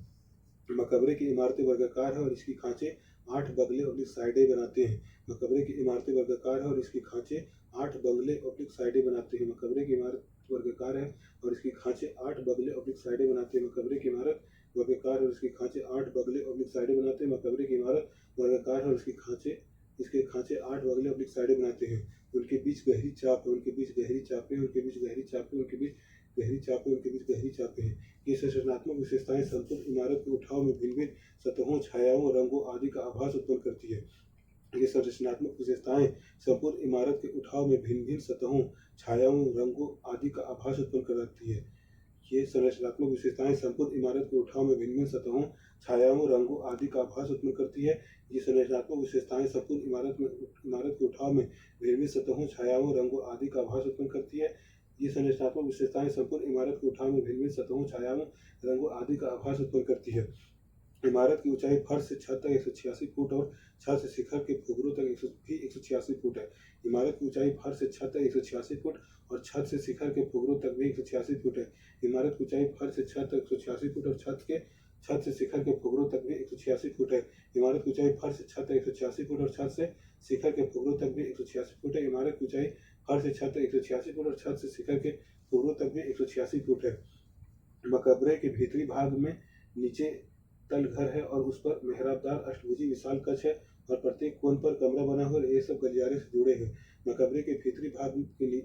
मकबरे की इमारतें वर्गाकार है और इसकी खांचे 8 बगले और साइडें बनाते हैं। मकबरे की इमारतें वर्गाकार है और इसकी खांचे 8 बगले और साइडें बनाते हैं। मकबरे की इमारत वर्गाकार है और इसकी खांचे 8 बगले और साइडें बनाते हैं। मकबरे की इमारत वर्गाकार है और इसकी खांचे 8 बगले और साइडें बनाते हैं। मकबरे की इमारत वर्गाकार है और इसके खांचे 8 बगले और साइडें बनाते हैं। उनके बीच गहरी चाप है, उनके बीच गहरी चापें, उनके बीच गहरी चापें, उनके बीच गहरी चापें, उनके बीच गहरी चापें हैं। ये संरचनात्मक विशेषताएं संपूर्ण इमारत के उठाव में भिन्न भिन्न सतहों, छायाओं, रंगों आदि का आभास उत्पन्न करती है। ये संरचनात्मक विशेषताएं संपूर्ण इमारत के उठाव में भिन्न भिन्न सतहों, छायाओं, रंगों आदि का आभास उत्पन्न करती है। ये संरचनात्मक विशेषताएं संपूर्ण इमारत के उठाव में भिन्न भिन्न सतहों, छायाओं, रंगों आदि का आभास उत्पन्न करती है। ये संरचनात्मक विशेषताएं संपूर्ण इमारत के उठाव में भिन्न भिन्न सतहों, छायाओं, रंगों आदि का आभास उत्पन्न करती है। ये संरचनात्मक विशेषताएं संपूर्ण इमारत के उठाव में भिन्न भिन्न सतहों, छायाओं, रंगों आदि का आभास उत्पन्न करती है। इमारत की ऊंचाई फर्श से छत तक 186 फुट और छत से शिखर के फुगरों तक 186 फुट है। इमारत की ऊंचाई फर्श से छत तक 186 फुट और छत से शिखर के फुगरों तक भी 186 फुट है। इमारत की ऊंचाई फर्श से छत तक 186 फुट और छत से शिखर के फुगरों तक भी 186 फुट है। इमारत की ऊंचाई फर्श से छत तक 186 फुट और छत से शिखर के फुगरों तक भी 186 फुट है। इमारत की ऊंचाई फर्श से छत तक 186 फुट और छत से शिखर के फुगरों तक भी 186 फुट है। मकबरे के भीतरी भाग में नीचे तल घर है और उस पर मेहराबदार अष्टभुजी विशाल कक्ष है और प्रत्येक कोण पर कमरा बना हुआ है। ये सब गलियारे से जुड़े हैं। मकबरे के भीतरी भाग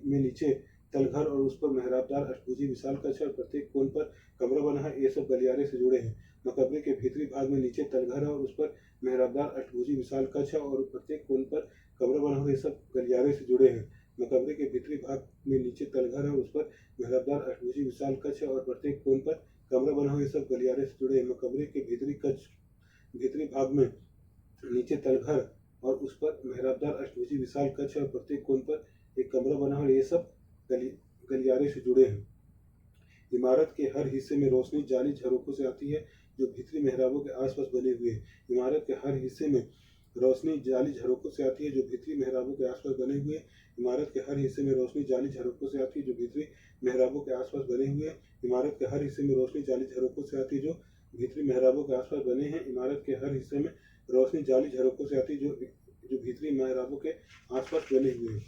में नीचे तल घर और उस पर मेहराबदार अष्टभुजी विशाल कक्ष है और प्रत्येक कोण पर कमरा बना है। ये सब गलियारे से जुड़े हैं। मकबरे के भीतरी भाग में नीचे तल घर है और उस पर मेहराबदार अष्टभुजी विशाल कक्ष है और प्रत्येक कोण पर कमरा बना हुआ। ये सब गलियारे से जुड़े हैं। मकबरे के भीतरी भाग में नीचे तल घर है और उस पर मेहराबदार अष्टभुजी विशाल कक्ष है और प्रत्येक कोण पर कमरा बना हुआ। ये सब गलियारे से जुड़े हैं। मकबरे के भीतरी भाग में नीचे तल घर और उस पर मेहराबदार अष्टभुजी विशाल कक्ष है और प्रत्येक कोण पर एक कमरा बना हुआ। ये सब गलियारे से जुड़े हैं। इमारत के हर हिस्से में रोशनी जाली झरोखों से आती है जो भीतरी मेहराबों के आसपास बने हुए हैं। इमारत के हर हिस्से में रोशनी जाली झरोखों से आती है जो भीतरी मेहराबों के आसपास बने हुए हैं। इमारत के हर हिस्से में रोशनी जाली झरोखों से आती है जो भीतरी मेहराबों के आसपास बने हुए हैं। इमारत के हर हिस्से में रोशनी जाली झरोखों से आती है जो भीतरी मेहराबों के आसपास बने हैं। इमारत के हर हिस्से में रोशनी जाली झरोखों से आती है जो भीतरी मेहराबों के आसपास बने हुए हैं।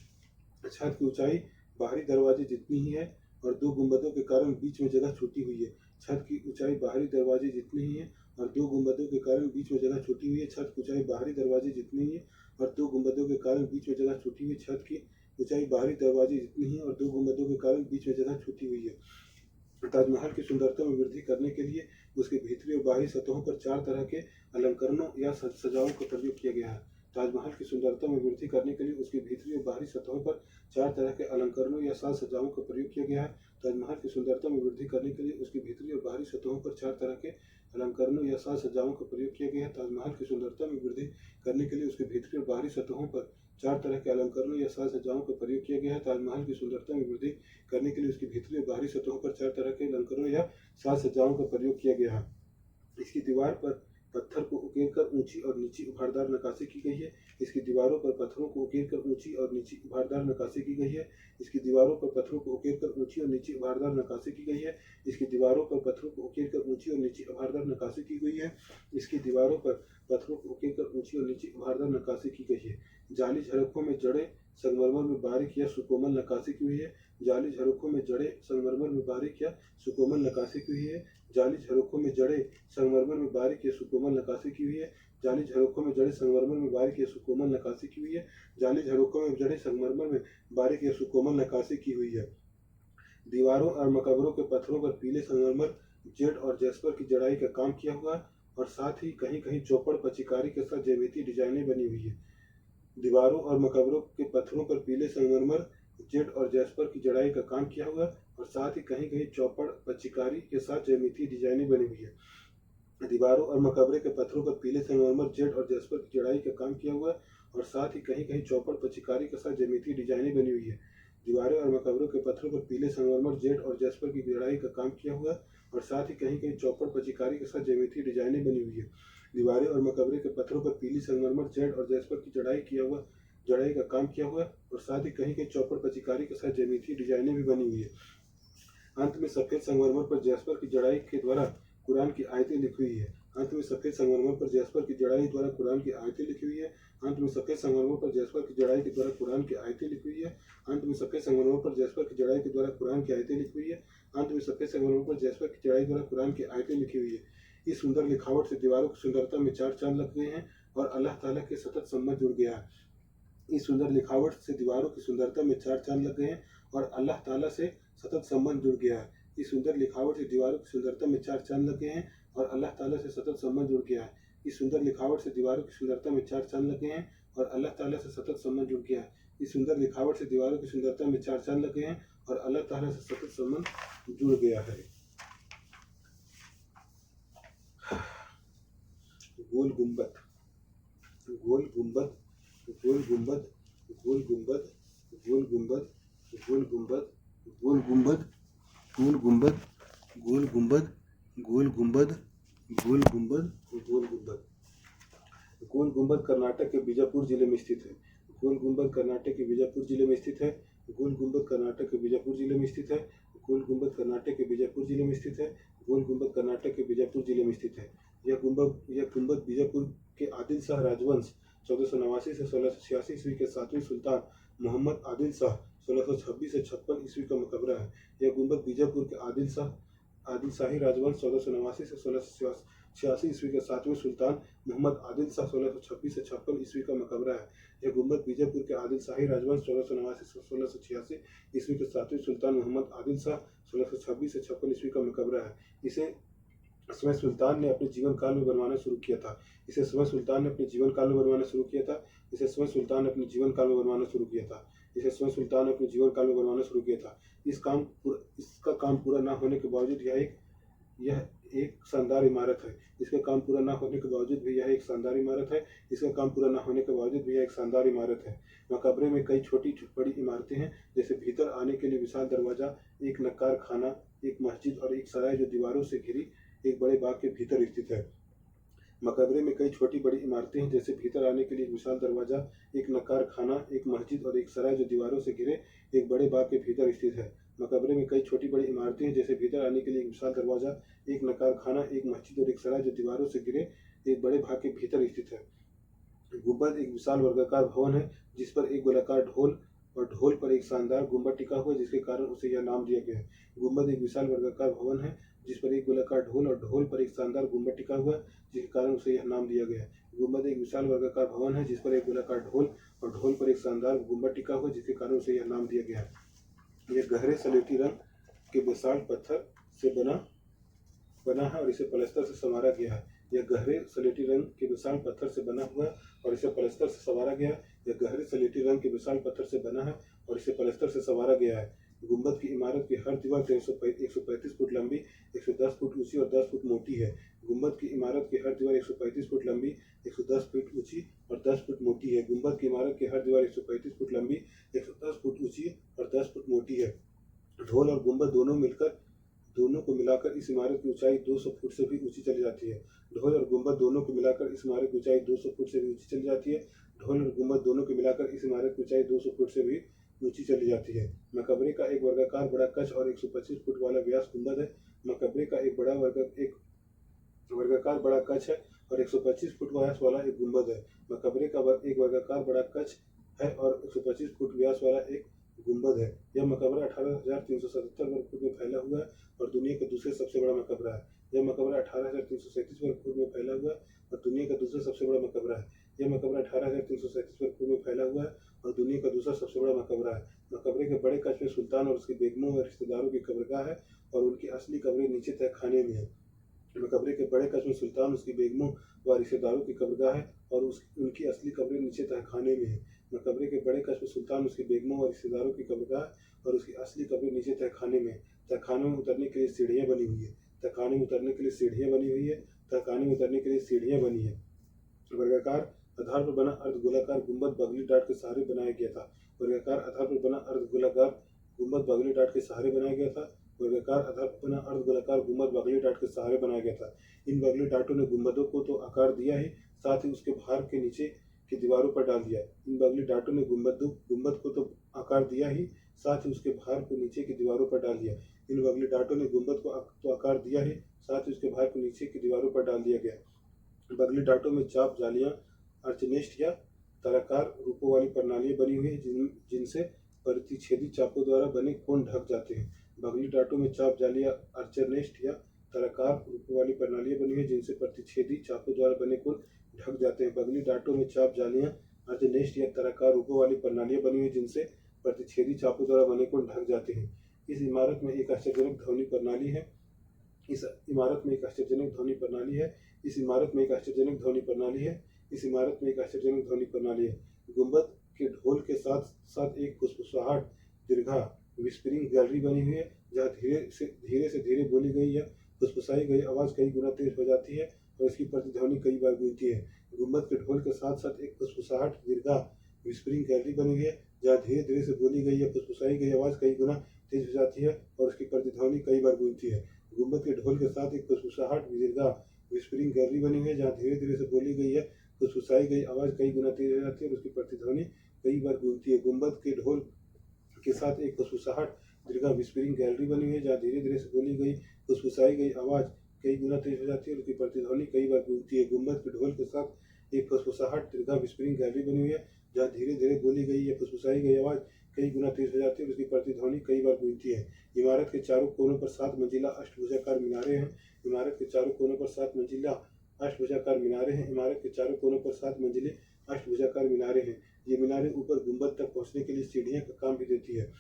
छत की ऊंचाई बाहरी दरवाजे जितनी ही है और 2 गुंबदों के कारण बीच में जगह छूटी हुई है। छत की ऊंचाई बाहरी दरवाजे जितनी ही है और 2 गुंबदों के कारण बीच में जगह छूटी हुई है। छत की ऊंचाई बाहरी दरवाजे जितनी ही है और 2 गुंबदों के कारण बीच में जगह छूटी हुई है। छत की ऊंचाई बाहरी दरवाजे जितनी ही और 2 गुंबदों के कारण बीच में जगह छूटी हुई है। ताजमहल की सुंदरता में वृद्धि करने के लिए उसके भीतरी और बाहरी सतहों पर 4 तरह के अलंकरणों या सजाओं का प्रयोग किया गया है। ताजमहल की सुंदरता में वृद्धि करने के लिए उसकी भीतरी और बाहरी सतहों पर 4 तरह के अलंकरणों या साज सज्जाओं का प्रयोग किया गया है। ताजमहल की सुंदरता में वृद्धि करने के लिए उसकी भीतरी और बाहरी सतहों पर 4 तरह के अलंकरणों या साज सज्जाओं का प्रयोग किया गया है। ताजमहल की सुंदरता में वृद्धि करने के लिए उसकी भीतरी और बाहरी सतहों पर 4 तरह के अलंकरणों या साज सज्जाओं का प्रयोग किया गया है। ताजमहल की सुंदरता में वृद्धि करने के लिए उसकी भीतरी और बाहरी सतहों पर 4 तरह के अलंकरणों या साज सज्जाओं का प्रयोग किया गया है। इसकी दीवार पर पत्थर को उकेरकर ऊंची और नीची उभारदार नक्काशी की गई है। इसकी दीवारों पर पत्थरों को उकेरकर ऊंची और नीची उभारदार नक्काशी की गई है। इसकी दीवारों पर पत्थरों को उकेरकर ऊंची और नीची उभारदार नक्काशी की गई है। इसकी दीवारों पर पत्थरों को उकेरकर ऊंची और नीची उभारदार नक्काशी की गई है। इसकी दीवारों पर पत्थरों को उकेरकर ऊंची और नीची उभारदार नक्काशी की गई है। जाली झरोखों में जड़े संगमरमर में बारीक या सुकोमल नक्काशी की हुई है। जाली झरोखों में जड़े संगमरमर में बारीक या सुकोमल नक्काशी की हुई है। जाली झरोखों में जड़े संगमरमर में बारीक या सुकोमल नक्काशी की हुई है। जाली झरोखों में जड़े संगमरमर में बारीक या सुकोमल नक्काशी की हुई है। जाली झरोखों में जड़े संगमरमर में बारीक या सुकोमल नक्काशी की हुई है। दीवारों और मकबरों के पत्थरों पर पीले संगमरमर, जेड और जैस्पर की जड़ाई का काम किया हुआ है और साथ ही कहीं कहीं चौपड़ पचिकारी के साथ ज्यामितीय डिजाइनें बनी हुई है। दीवारों और मकबरों के पत्थरों पर पीले संगमरमर, जेड और जैस्पर की जड़ाई का काम किया हुआ और साथ ही कहीं कहीं चौपड़ पच्चीकारी के साथ ज्यामितीय डिजाइनें बनी हुई है। दीवारों और मकबरे के पत्थरों पर पीले संगमरमर, जेड और जैस्पर की जड़ाई का काम किया हुआ और साथ ही कहीं कहीं चौपड़ पच्चीकारी के साथ ज्यामितीय डिजाइनें बनी हुई है। दीवारों और मकबरों के पत्थरों पर पीले संगमरमर, जेड और जैस्पर की जड़ाई का काम किया हुआ और साथ ही कहीं कहीं चौपड़ पच्चीकारी के साथ ज्यामितीय डिजाइनें बनी हुई है। दीवारें और मकबरे के पत्थरों पर पीली संगमरमर, जेड और जैस्पर की जड़ाई का काम किया हुआ और साथ ही कहीं कहीं चौपड़ पचिकारी के साथ ज्यामितीय डिजाइनें भी बनी हुई है। अंत में सफेद संगमरमर पर जैस्पर की जड़ाई के द्वारा कुरान की आयतें लिखी हुई है। अंत में सफ़ेद संगमरमर पर जैस्पर की जड़ाई द्वारा कुरान की आयतें लिखी हुई है। अंत में सफ़ेद संगमरमर पर जैस्पर की जड़ाई के द्वारा कुरान की आयतें लिखी हुई है। अंत में सफ़ेद संगमरमर पर जैस्पर की जड़ाई के द्वारा कुरान की आयतें लिखी हुई है। अंत में सफ़ेद संगमरमर पर जैस्पर की जड़ाई द्वारा कुरान की आयतें लिखी हुई है। इस सुंदर लिखावट से दीवारों की सुंदरता में चार चांद लग गए हैं और अल्लाह ताला के सतत संबंध जुड़ गया है। इस सुंदर लिखावट से दीवारों की सुंदरता में चार चांद लग गए हैं और अल्लाह ताला से सतत संबंध जुड़ गया है। इस सुंदर लिखावट से दीवारों की सुंदरता में चार चांद लग गए हैं और अल्लाह ताला से सतत संबंध जुड़ गया है। इस सुंदर लिखावट से दीवारों की सुंदरता में चार चांद लग गए हैं और अल्लाह ताला से सतत संबंध जुड़ गया है। इस सुंदर लिखावट से दीवारों की सुंदरता में चार चांद लग गए हैं और अल्लाह ताला से सतत संबंध जुड़ गया है। गोल गुंबद, गोल गुंबद, गोल गुंबद, गोल गुंबद, गोल गुंबद, गोल गुंबद, गोल गुंबद, गोल गुंबद, गोल गुंबद, गोल गुंबद, गोल गुंबद, गोल गुंबद। गोल गुंबद कर्नाटक के बीजापुर जिले में स्थित है। गोल गुंबद कर्नाटक के बीजापुर जिले में स्थित है। गोल गुंबद कर्नाटक के बीजापुर जिले में स्थित है। गोल गुंबद कर्नाटक के बीजापुर जिले में स्थित है। गोल गुंबद कर्नाटक के बीजापुर जिले में स्थित है। यह गुंबद बीजापुर के आदिल शाह राजवंश 1489 से 1686 ईस्वी के 7वें सुल्तान मोहम्मद आदिल शाह 1626 से 56 ईस्वी का मकबरा है। यह गुंबद बीजापुर के आदिल शाही राजवंश 1489 से 1686 ईस्वी के 7वें सुल्तान मोहम्मद आदिल शाह 1626 से 56 ईस्वी का मकबरा है। यह गुंबद बीजापुर के आदिल शाही राजवंश 1489 से 1686 ईस्वी के 7वें सुल्तान मोहम्मद आदिल शाह 1626 से 56 ईस्वी का मकबरा है। इसे समय सुल्तान ने अपने जीवन काल में बनवाना शुरू किया था। इसे समय सुल्तान ने अपने जीवन काल में बनवाना शुरू किया था। इसे समय सुल्तान ने अपने जीवन काल में बनवाना शुरू किया था। इसे समय सुल्तान ने अपने जीवन काल में बनवाना शुरू किया था। इसका काम पूरा ना होने के बावजूद यह एक शानदार इमारत है। इसका काम पूरा ना होने के बावजूद भी यह एक शानदार इमारत है। इसका काम पूरा ना होने के बावजूद भी यह एक शानदार इमारत है। मकबरे में कई छोटी बड़ी इमारतें हैं, जैसे भीतर आने के लिए विशाल दरवाजा, एक नक्कार खाना, एक मस्जिद और एक सराय जो दीवारों से घिरी एक बड़े बाग के भीतर स्थित है। मकबरे में कई छोटी बड़ी इमारतें हैं, जैसे भीतर आने के लिए एक विशाल दरवाजा, एक नक्कार खाना, एक मस्जिद और एक सराय जो दीवारों से घिरे एक बड़े बाग के भीतर स्थित है। मकबरे में कई छोटी बड़ी इमारतें हैं, जैसे भीतर आने के लिए एक विशाल दरवाजा, एक नक्कार खाना, एक मस्जिद और एक सराय जो दीवारों से घिरे एक बड़े बाग के भीतर स्थित है। गुंबद एक विशाल वर्गाकार भवन है, जिस पर एक गोलाकार ढोल और ढोल पर एक शानदार गुंबद टिका हुआ है, जिसके कारण उसे यह नाम दिया गया है। गुंबद एक विशाल वर्गाकार भवन है, जिस पर एक गोलाकार ढोल और ढोल पर एक शानदार गुंबद टिका हुआ है, जिसके कारण उसे यह नाम दिया गया है। गुंबद एक विशाल वर्गाकार भवन है, जिस पर एक गोलाकार ढोल और ढोल पर एक शानदार गुंबद टिका हुआ है, जिसके कारण उसे यह नाम दिया गया है। यह गहरे सलेटी रंग के बेसाल्ट पत्थर से बना है और इसे पलस्तर से संवारा गया है। यह गहरे सलेटी रंग के विशाल पत्थर से बना हुआ है और इसे पलस्तर से संवारा गया है। यह गहरे सलेटी रंग के विशाल पत्थर से बना है और इसे पलस्तर से संवारा गया है। गुंबद की इमारत की हर दीवार 135 फुट लंबी, 110 फुट ऊंची और 10 फुट मोटी है। गुंबद की इमारत की हर दीवार 135 फुट लंबी, 110 फुट ऊंची और 10 फुट मोटी है। गुंबद की इमारत की हर दीवार 135 फुट लंबी, 110 फुट ऊंची और 10 फुट मोटी है। ढोल और गुंबद दोनों को मिलाकर इस इमारत की ऊंचाई 200 फुट से भी ऊंची चली जाती है। ढोल और गुंबद दोनों को मिलाकर इस इमारत की ऊंचाई 200 फुट से भी ऊंची चली जाती है। ढोल और गुंबद दोनों को मिलाकर इस इमारत की ऊंचाई 200 फुट से भी ऊंची चली जाती है। मकबरे का एक वर्गाकार बड़ा कक्ष और 125 फुट वाला व्यास गुंबद है। मकबरे का एक वर्गाकार बड़ा कक्ष है और 125 फुट व्यास वाला एक गुंबद है। मकबरे का एक वर्गाकार बड़ा कक्ष है और 125 फुट व्यास वाला एक गुंबद है। यह मकबरा 18,377 वर्ग फुट में फैला हुआ है और दुनिया का दूसरे सबसे बड़ा मकबरा है। यह मकबरा 18,337 वर्ग फुट में फैला हुआ है और दुनिया का दूसरा सबसे बड़ा मकबरा है। यह मकबरा 18,337 वर्ग फुट में फैला हुआ है और दुनिया का दूसरा सबसे बड़ा मकबरा है। मकबरे के बड़े कक्ष में सुल्तान और उसकी बेगमों व रिश्तेदारों की कब्रगाह है और उनकी असली कब्रें नीचे तह खाने में है। मकबरे के बड़े कक्ष में सुल्तान, उसकी बेगमों व रिश्तेदारों की कब्रगाह है और उनकी असली कब्रें नीचे तह खाने में है। मकबरे के बड़े कक्ष में सुल्तान, उसकी बेगमों और रिश्तेदारों की कब्रगाह और उसकी असली कब्रें नीचे तहखाने में। तहखाने में उतरने के लिए सीढ़ियाँ बनी हुई है। तहखाने में उतरने के लिए सीढ़ियाँ बनी हुई है। तहखाने में उतरने के लिए सीढ़ियाँ बनी है। वर्गाकार आधार पर बना अर्धगोलाकार गुंबद बगली डाट के सहारे बनाया गया था। वर्गाकार आधार पर बना अर्धगोलाकार गुंबद बगली डाट के सहारे बनाया गया था। वर्गाकार आधार पर बना अर्धगोलाकार गुंबद बगली डाट के सहारे बनाया गया था। इन बगली डाटों ने गुंबदों को तो आकार दिया ही, साथ ही उसके भार के नीचे की दीवारों पर डाल दिया। इन बगली डाटों ने गुंबद को तो आकार दिया ही, साथ ही उसके भार को नीचे की दीवारों पर डाल दिया। इन बगली डाटों ने गुंबद को तो आकार दिया ही, साथ ही उसके भार को नीचे की दीवारों पर डाल दिया गया। बगली डाटों में चाप जालियां, अर्चनेस्ट या ताराकार रूपों वाली प्रणालियां बनी हुई है जिनसे प्रतिच्छेदी चापों द्वारा बने कोण ढक जाते हैं। बगली डाटों में चाप जालियां, अर्चनेस्ट या ताराकार रूपों वाली प्रणालियां बनी हुई है जिनसे प्रतिच्छेदी चापों द्वारा बने कोण ढक जाते हैं। बगली डाटों में चाप जालियां, अर्चनेस्ट या ताराकार रूपों वाली प्रणालियां बनी हुई है जिनसे प्रतिच्छेदी चापों द्वारा बने कोण ढक जाते हैं। इस इमारत में एक आश्चर्यजनक ध्वनि प्रणाली है। इस इमारत में एक आश्चर्यजनक ध्वनि प्रणाली है। इस इमारत में एक आश्चर्यजनक ध्वनि प्रणाली है। इस इमारत में एक आश्चर्यजनक ध्वनि प्रणाली है। गुंबद के ढोल के साथ साथ एक फुसफुसाहट दीर्घा विस्परिंग गैलरी बनी हुई है जहाँ धीरे से धीरे बोली गई या फुसफुसाई गई आवाज कई गुना तेज हो जाती है और इसकी प्रतिध्वनि कई बार गूंजती है। गुंबद के ढोल के साथ साथ एक फुसफुसाहट दीर्घा विस्परिंग गैलरी बनी हुई है जहाँ धीरे से बोली गई या फुसफुसाई गई आवाज कई गुना तेज हो जाती है और उसकी प्रतिध्वनि कई बार गूंजती है। गुंबद के ढोल के साथ एक फुसफुसाहट दीर्घा विस्परिंग गैलरी बनी हुई है जहाँ धीरे से बोली गई या फुसफुसाई गई आवाज कई गुना तेज हो जाती है और उसकी प्रतिध्वनि कई बार गूंजती है। गुंबद के ढोल के साथ एक फुसफुसाहट दीर्घा विस्परिंग गैलरी बनी हुई है जहाँ धीरे से बोली गई फुसफुसाई गई आवाज कई गुना तेज हो जाती है और उसकी प्रतिध्वनि कई बार गूंजती है। गुंबद के ढोल के साथ एक फुसफुसाहट दीर्घा विस्परिंग गैलरी बनी हुई है जहाँ धीरे बोली गई या फुसफुसाई गई आवाज कई गुना तेज हो जाती है और उसकी प्रतिध्वनि कई बार गूंजती है। इमारत के चारों कोनों पर 7 मंजिला अष्टभुजाकार मीनारें हैं। इमारत के चारों कोनों पर 7 मंजिला अष्टभुजाकार मीनारें हैं। इमारत के चारों कोनों पर 7 मंजिले अष्टभुजाकार मीनारें हैं। ये मीनारें ऊपर गुंबद तक पहुंचने के लिए सीढ़ियां का काम भी देती है।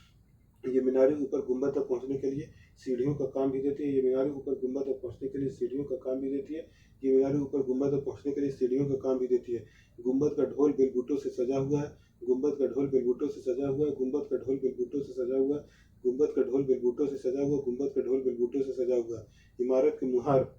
ये मीनारें ऊपर गुंबद तक पहुंचने के लिए सीढ़ियों का काम भी देती है। ये मीनारें ऊपर गुंबद तक पहुंचने के लिए सीढ़ियों का काम भी देती है। ये मीनारें ऊपर गुंबद तक पहुंचने के लिए सीढ़ियों का काम भी देती है। गुंबद का ढोल बेलबूटों से सजा हुआ है। गुंबद का ढोल बेलबूटों से सजा हुआ है। गुंबद का ढोल बेलबूटों से सजा हुआ है। गुंबद का ढोल बेलबूटों से सजा हुआ। गुंबद का ढोल बेलबूटों से सजा हुआ। इमारत के मुहार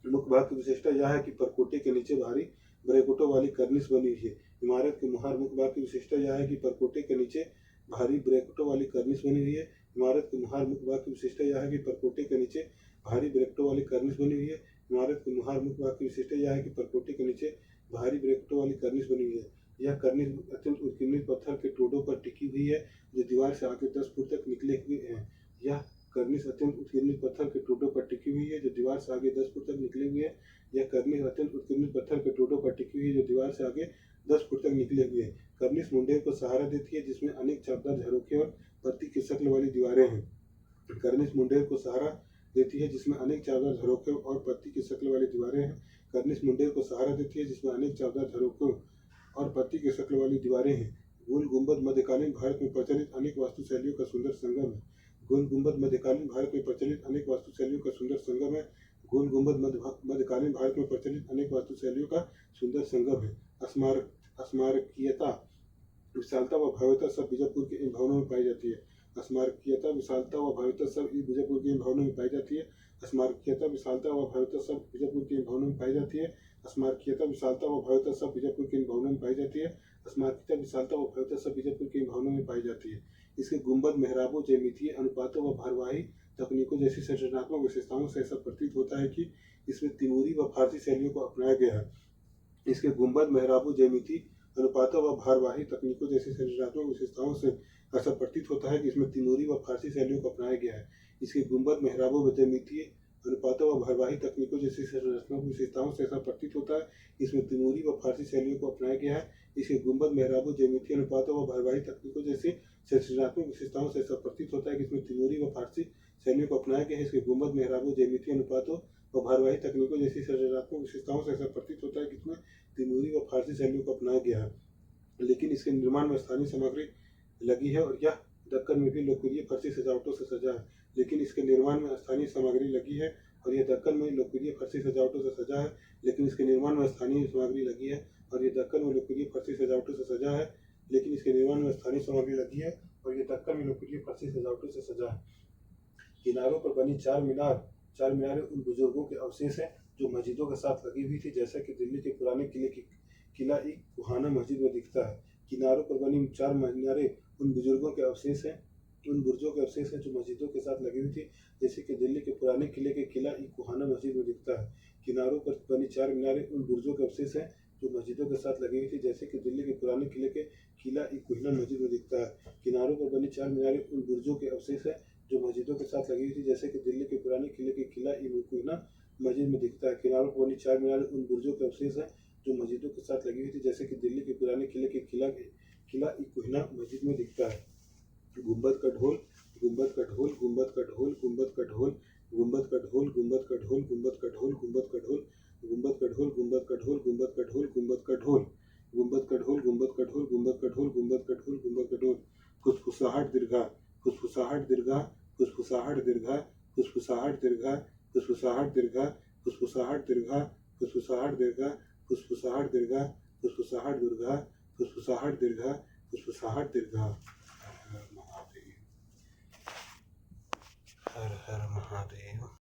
मुख्य भाग की विशेषता यह है कि परकोटे के नीचे भारी ब्रैकेटों वाली कर्निस बनी हुई है। इमारत के मुहार मुख्य भाग की विशेषता यह है कि परकोटे के नीचे भारी ब्रैकेटों वाली कर्निस बनी हुई है। इमारत के मुहार मुख्य भाग की विशेषता यह है कि परकोटे के नीचे भारी ब्रैकेटों वाली कर्निस बनी हुई है। इमारत के मुहार मुख्य भाग की विशेषता यह है कि परकोटे के नीचे भारी ब्रैकेटों वाली कर्निस बनी हुई है। यह कर्निस अत्यंत उत्कीर्णित पत्थर के टोडों पर टिकी हुई है जो दीवार से आगे 10 फुट तक निकले हुए हैं। यह कर्निस अत्यंत उत्कीर्णित पत्थर के टोडों पर टिकी हुई है जो दीवार से आगे 10 फुट तक निकले हुए हैं। यह कर्निस अत्यंत उत्कीर्णित पत्थर के टोडों पर टिकी हुई है जो दीवार से आगे 10 फुट तक निकले हुए हैं। कर्निस मुंडेर को सहारा देती है जिसमें अनेक चापदार झरोखे और पत्ती की शक्ल वाली दीवारें हैं। कर्निस मुंडेर को सहारा देती है जिसमें अनेक चापदार झरोखे और पत्ती की शक्ल वाली दीवारें हैं। कर्निस मुंडेर को सहारा देती है जिसमें अनेक चापदार झरोखे और पत्ती की शक्ल वाली दीवारें हैं। गोल गुंबद मध्यकालीन भारत में प्रचलित अनेक वास्तुशैलियों का सुंदर संगम है। गोल गुंबद मध्यकालीन भारत में प्रचलित अनेक वास्तुशैलियों का सुंदर संगम है। गोल गुंबद मध्यकालीन भारत में प्रचलित अनेक वास्तुशैलियों का सुंदर संगम है। स्मारकीयता, विशालता व भव्यता सब बीजापुर के इन भवनों में पाई जाती है। स्मारकीयता, विशालता व भव्यता सब बीजापुर के इन भवनों में पाई जाती है। स्मारकीयता, विशालता व भव्यता सब बीजापुर के इन भवनों में पाई जाती है। स्मारकीयता, विशालता व भव्यता सब बीजापुर के इन भवनों में पाई जाती है। स्मारकीयता, विशालता व भव्यता सब बीजापुर के इन भवनों में पाई जाती है। इसके गुंबद, मेहराबों, ज्यामितीय अनुपातों व भारवाही तकनीकों जैसी संरचनात्मक विशेषताओं से ऐसा प्रतीत होता है कि इसमें तिमूरी व फारसी शैलियों को अपनाया गया है। इसके गुंबद, मेहराबों, ज्यामितीय अनुपातों व भारवाही तकनीकों जैसी संरचनात्मक विशेषताओं से ऐसा प्रतीत होता है कि इसमें तिमूरी व फारसी शैलियों को अपनाया गया है। इसके गुंबद, मेहराबों व ज्यामितीय अनुपातों व भारवाही तकनीकों जैसी संरचनात्मक विशेषताओं से ऐसा प्रतीत होता है कि इसमें तिमूरी व फारसी शैलियों को अपनाया गया है। इसके गुंबद, मेहराबों, ज्यामितीय अनुपातों व भारवाही तकनीकों जैसी संरचनात्मक विशेषताओं से ऐसा प्रतीत होता है कि इसमें तिमूरी व फारसी शैलियों को अपनाया गया है। इसके गुंबद, मेहराबों, ज्यामितीय अनुपातों व भारवाही तकनीकों जैसी संरचनात्मक विशेषताओं से ऐसा प्रतीत होता है कि इसमें तिमूरी व फारसी शैलियों को अपनाया गया है। लेकिन इसके निर्माण में स्थानीय सामग्री लगी है और यह दक्कन में भी लोकप्रिय फर्सी सजावटों से सजा है। लेकिन इसके निर्माण में स्थानीय सामग्री लगी है और यह दक्कन में लोकप्रिय फर्सी सजावटों से सजा है। लेकिन इसके निर्माण में स्थानीय सामग्री लगी है और यह दक्कन में लोकप्रिय फर्सी सजावटों से सजा है। लेकिन इसके निर्माण में स्थानीय सामग्री लगी है और यह दक्कन में लोकप्रिय फर्सी सजावटों से सजा है। किनारों पर बनी चार मीनारें उन बुजुर्गों के अवशेष हैं जो मस्जिदों के साथ लगी हुई थी, जैसा कि दिल्ली के पुराने किला एक कुहाना मस्जिद में दिखता है। किनारों पर बनी चार मीनारें उन बुजुर्गों के अवशेष हैं उन बुर्जों के अवशेष हैं जो मस्जिदों के साथ लगी हुई थी, जैसे कि दिल्ली के पुराने किले के किला एक कुहाना मस्जिद में दिखता है। किनारों पर बनी चार मीनारें उन बुर्जों के अवशेष हैं जो मस्जिदों के साथ लगी हुई थी, जैसे कि दिल्ली के पुराने किले के किला एक कुहाना मस्जिद में दिखता है। किनारों पर बनी चार मीनारें उन बुर्जों के अवशेष हैं जो मस्जिदों के साथ लगी हुई थी, जैसे कि दिल्ली के पुराने किले के किला ई मुकविना मस्जिद में दिखता है। किनारों पर बनी चार मीनार उन बुर्जों के अवशेष हैं जो मस्जिदों के साथ लगी हुई थी, जैसे कि दिल्ली के पुराने किले के किला ई कुहिना मस्जिद में दिखता है। गुंबद का ढोल, गुंबद का ढोल, गुंबद का ढोल, गुंबद का ढोल, गुंबद का ढोल, गुंबद का ढोल, गुंबद का ढोल, गुंबद का ढोल, गुंबद का ढोल, गुंबद का ढोल, गुंबद का ढोल, गुंबद का ढोल, गुंबद का ढोल, गुंबद का ढोल, गुंबद का ढोल, गुंबद का ढोल, गुंबद का ढोल। फुसफुसाहट दीर्घा, फुसफुसाहट दीर्घा, फुसफुसाहट दीर्घा, फुसफुसाहट दीर्घा, फुसफुसाहट दीर्घा, फुसफुसाहट दीर्घा, फुसफुसाहट दीर्घा, फुसफुसाहट दीर्घा, फुसफुसाहट दीर्घा, फुसफुसाहट दीर्घा, फुसफुसाहट दीर्घा। हर हर महादेव, हर हर महादेव।